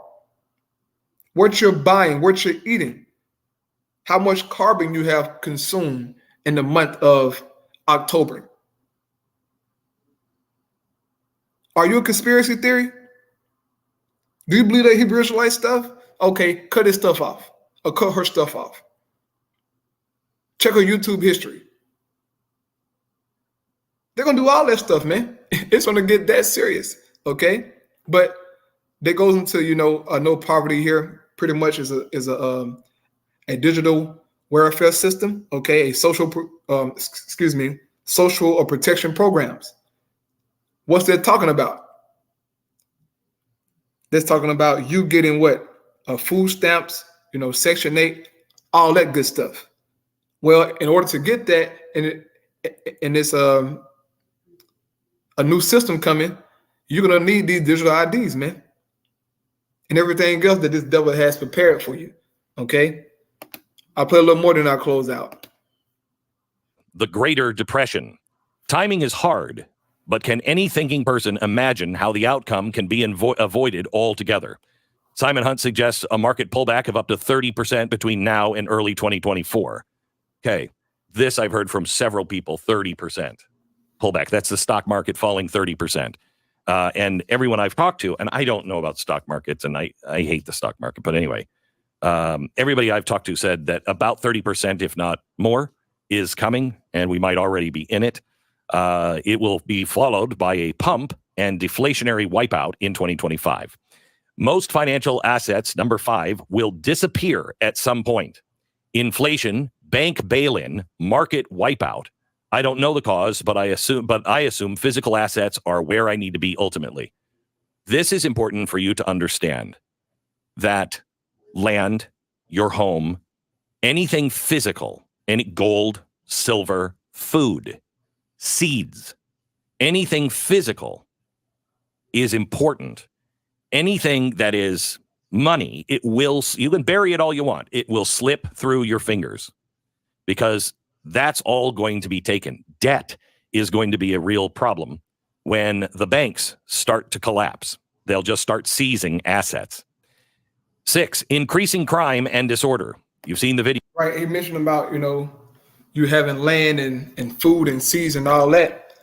what you're buying, what you're eating, how much carbon you have consumed in the month of October. Are you a conspiracy theory? Do you believe that Hebrew Israelite stuff? Okay, cut his stuff off or cut her stuff off. Check her YouTube history. They're going to do all that stuff, man. It's going to get that serious, okay? But that goes into, you know, no poverty here pretty much is a digital welfare system, okay? A social or protection programs. What's that talking about? That's talking about you getting what? Food stamps, you know, Section 8, all that good stuff. Well, in order to get that, and it's a new system coming, you're going to need these digital IDs, man. And everything else that this devil has prepared for you, okay? I'll play a little more, then I'll close out. The Greater Depression. Timing is hard, but can any thinking person imagine how the outcome can be avoided altogether? Simon Hunt suggests a market pullback of up to 30% between now and early 2024. Okay, this I've heard from several people, 30% pullback. That's the stock market falling 30%. And everyone I've talked to, and I don't know about stock markets, and I hate the stock market, but anyway, everybody I've talked to said that about 30%, if not more, is coming, and we might already be in it. It will be followed by a pump and deflationary wipeout in 2025. Most financial assets, number 5, will disappear at some point. Inflation, bank bail-in, market wipeout. I don't know the cause, but I assume physical assets are where I need to be ultimately. This is important for you to understand that land, your home, anything physical, any gold, silver, food, seeds, anything physical is important. Anything that is money, you can bury it all you want. It will slip through your fingers because that's all going to be taken. Debt is going to be a real problem when the banks start to collapse. They'll just start seizing assets. 6, increasing crime and disorder. You've seen the video. Right. He mentioned about, you having land and food and seeds and all that.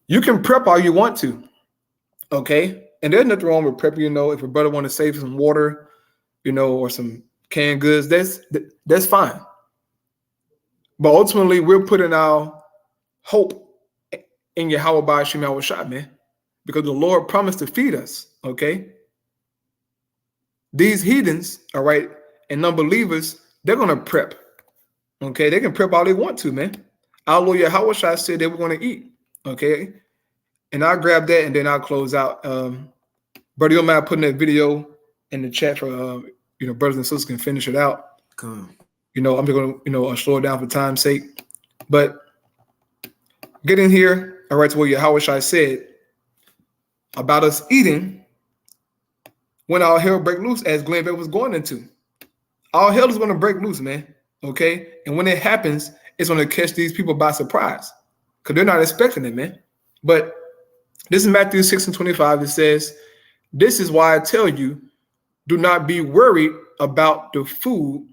You can prep all you want to. Okay. And there's nothing wrong with prepping, if your brother want to save some water, or some canned goods, that's fine. But ultimately, we're putting our hope in Yahweh Ba'ashim Yahushua, man, because the Lord promised to feed us. Okay. These heathens, all right, and non-believers, they're going to prep. Okay. They can prep all they want to, man. Our Lord Yahushua said they were going to eat. Okay. And I'll grab that and then I'll close out. Brother, you don't mind putting that video in the chat for, brothers and sisters can finish it out. Come. I'm just going to slow it down for time's sake. But get in here, all right, to what Yahushua said about us eating when our hell break loose, as Glenn Beck was going into. Our hell is going to break loose, man, okay? And when it happens, it's going to catch these people by surprise because they're not expecting it, man. But this is Matthew 6:25. It says, "This is why I tell you, do not be worried about the food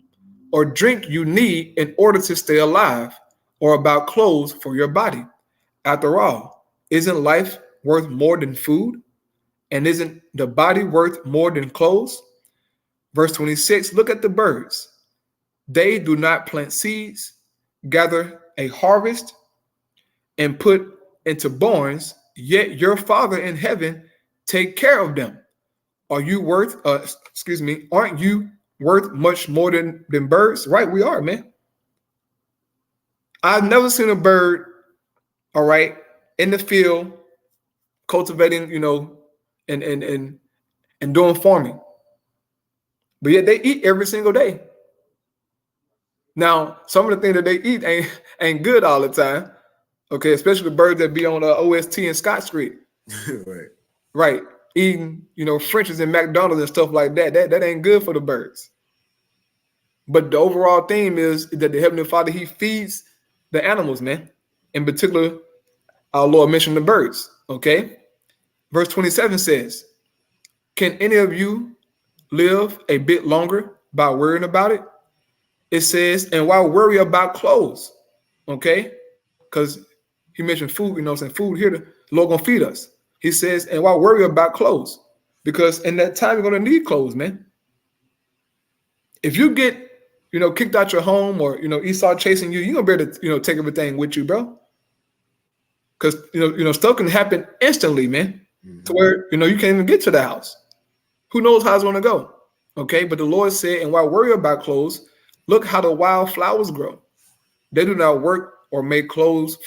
or drink you need in order to stay alive, or about clothes for your body. After all, isn't life worth more than food? And isn't the body worth more than clothes?" Verse 26, look at the birds. They do not plant seeds, gather a harvest, and put into barns, yet your Father in heaven take care of them. Aren't you worth much more than birds? Right, we are, man. I've never seen a bird, all right, in the field cultivating, and doing farming. But yet they eat every single day. Now, some of the things that they eat ain't good all the time. Okay, especially the birds that be on OST and Scott Street. Right. Right. Eating, Frenchies and McDonald's and stuff like that. That ain't good for the birds. But the overall theme is that the Heavenly Father, he feeds the animals, man. In particular, our Lord mentioned the birds. Okay. Verse 27 says, "Can any of you live a bit longer by worrying about it?" It says, and why worry about clothes? Okay. Because he mentioned food, food here, the Lord gonna feed us. He says, and why worry about clothes? Because in that time, you're going to need clothes, man. If you get, kicked out your home or, Esau chasing you, you're going to be able to, take everything with you, bro. Because, stuff can happen instantly, man, to where, you can't even get to the house. Who knows how it's going to go? Okay. But the Lord said, and why worry about clothes? Look how the wild flowers grow. They do not work or make clothes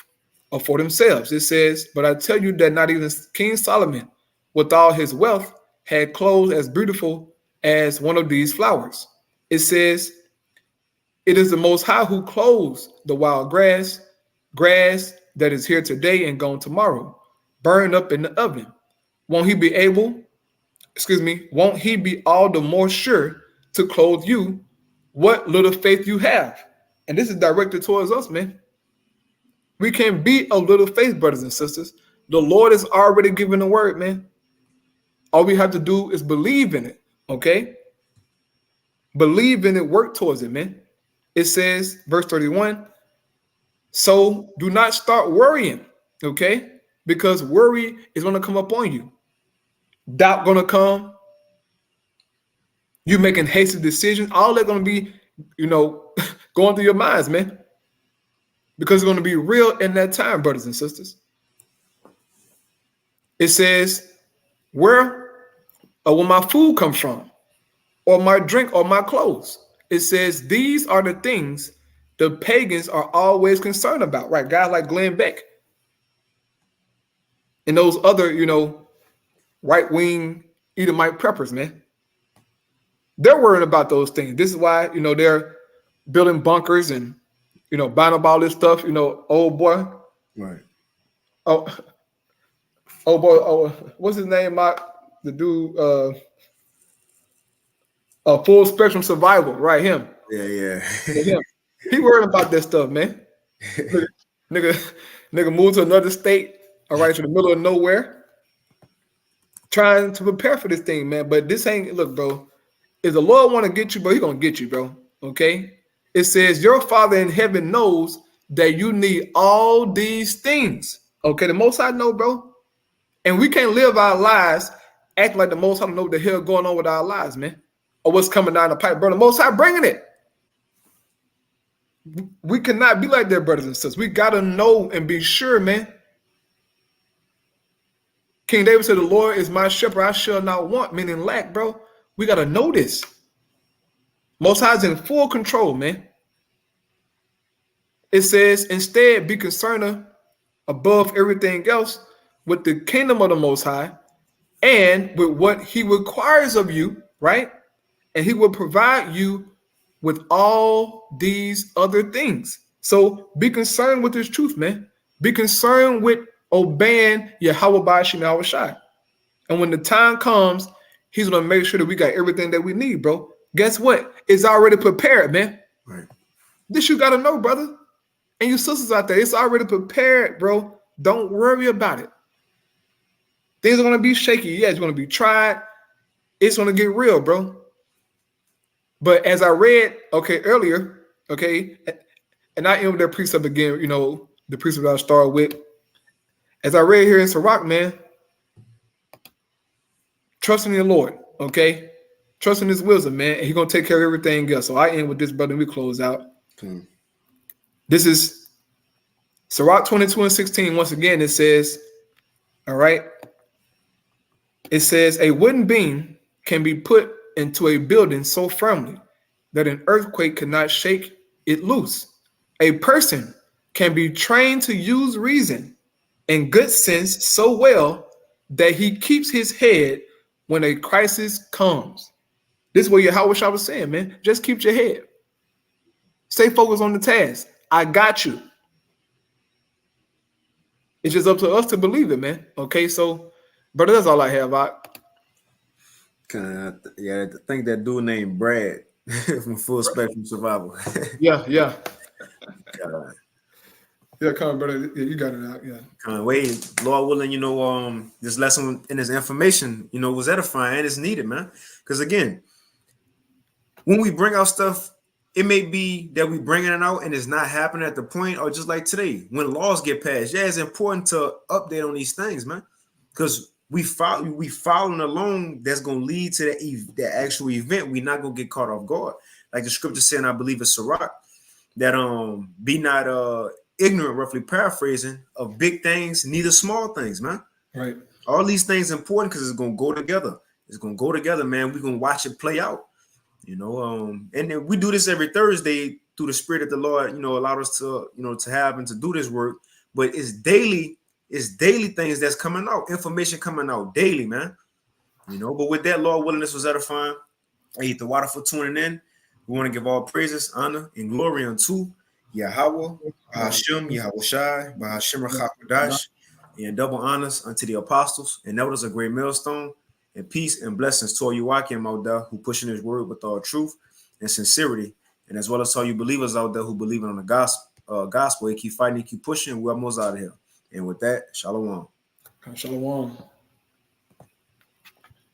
for themselves. It says, but I tell you that not even King Solomon, with all his wealth, had clothes as beautiful as one of these flowers. It says, it is the Most High who clothes the wild grass that is here today and gone tomorrow, burned up in the oven. Won't he be all the more sure to clothe you? What little faith you have. And this is directed towards us, man. We can be a little faith, brothers and sisters. The Lord has already given the word, man. All we have to do is believe in it, okay? Believe in it, work towards it, man. It says, verse 31, so do not start worrying, okay? Because worry is going to come upon you. Doubt going to come. You making hasty decisions. All that going to be, going through your minds, man. Because it's going to be real in that time, brothers and sisters. It says, where will my food come from? Or my drink or my clothes? It says, these are the things the pagans are always concerned about, right? Guys like Glenn Beck and those other, right-wing Edomite preppers, man. They're worrying about those things. This is why, they're building bunkers and, buying up all this stuff. Old boy. Right. Oh, what's his name, Mark? The dude, Full Spectrum Survival, right? Him. Yeah. Him. He worried about that stuff, man. Nigga moved to another state, all right, to the middle of nowhere, trying to prepare for this thing, man. But this ain't, look, bro, if the Lord want to get you, bro, he going to get you, bro, okay? It says, your Father in heaven knows that you need all these things, okay? The Most High know, bro. And we can't live our lives acting like the Most High know what the hell going on with our lives, man, or what's coming down the pipe, bro. The Most High bringing it. We cannot be like that, brothers and sisters. We got to know and be sure, man. King David said, the Lord is my shepherd, I shall not want, meaning lack, bro. We got to know this. Most High is in full control, man. It says, instead, be concerned above everything else with the kingdom of the Most High and with what he requires of you, right? And he will provide you with all these other things. So be concerned with this truth, man. Be concerned with obeying Yahweh Ba'ashim Yahweh Shai. And when the time comes, he's going to make sure that we got everything that we need, bro. Guess what? It's already prepared, man. Right. This you got to know, brother. And you sisters out there, it's already prepared, bro. Don't worry about it. Things are going to be shaky. Yeah, it's going to be tried. It's going to get real, bro. But as I read, earlier, and I end with that precept again, the precept I started with. As I read here in Sirach, man, trust in the Lord, okay? Trust in his wisdom, man, and he's going to take care of everything else. So I end with this, brother, and we close out. This is Sirach 22:16. Once again, it says, all right, it says, a wooden beam can be put into a building so firmly that an earthquake cannot shake it loose. A person can be trained to use reason and good sense so well that he keeps his head when a crisis comes. This is what Yahweh was saying, man. Just keep your head. Stay focused on the task. I got you. It's just up to us to believe it, man. Okay, so, brother, that's all I have. I think that dude named Brad from Full Spectrum Survival. Yeah. Yeah, come on, brother. Yeah, you got it out. Yeah. Can't wait. Lord willing, this lesson and this information, was edifying and it's needed, man. Because again, when we bring out stuff, it may be that we bringing it out and it's not happening at the point, or just like today, when laws get passed. Yeah, it's important to update on these things, man. Because we following along, that's going to lead to the actual event. We're not going to get caught off guard. Like the scripture saying, I believe it's Sirach, that be not ignorant, roughly paraphrasing, of big things, neither small things, man. Right. All these things are important because it's going to go together. It's going to go together, man. We're going to watch it play out, and then we do this every Thursday through the Spirit of the Lord, allowed us to, to have and to do this work. But it's daily things that's coming out, information coming out daily, man. But with that, Lord willing, this was edifying. I eat the water for tuning in. We want to give all praises, honor, and glory unto Yahweh, Hashem, Yahweh Shai, Bahashem Rachakadash, and double honors unto the apostles and elders of Great Millstone, and peace and blessings to all you Wakim out there who pushing his word with all truth and sincerity, and as well as all you believers out there who believe on the gospel, you keep fighting, you keep pushing, we're almost out of here. And with that, shalom. Shalom.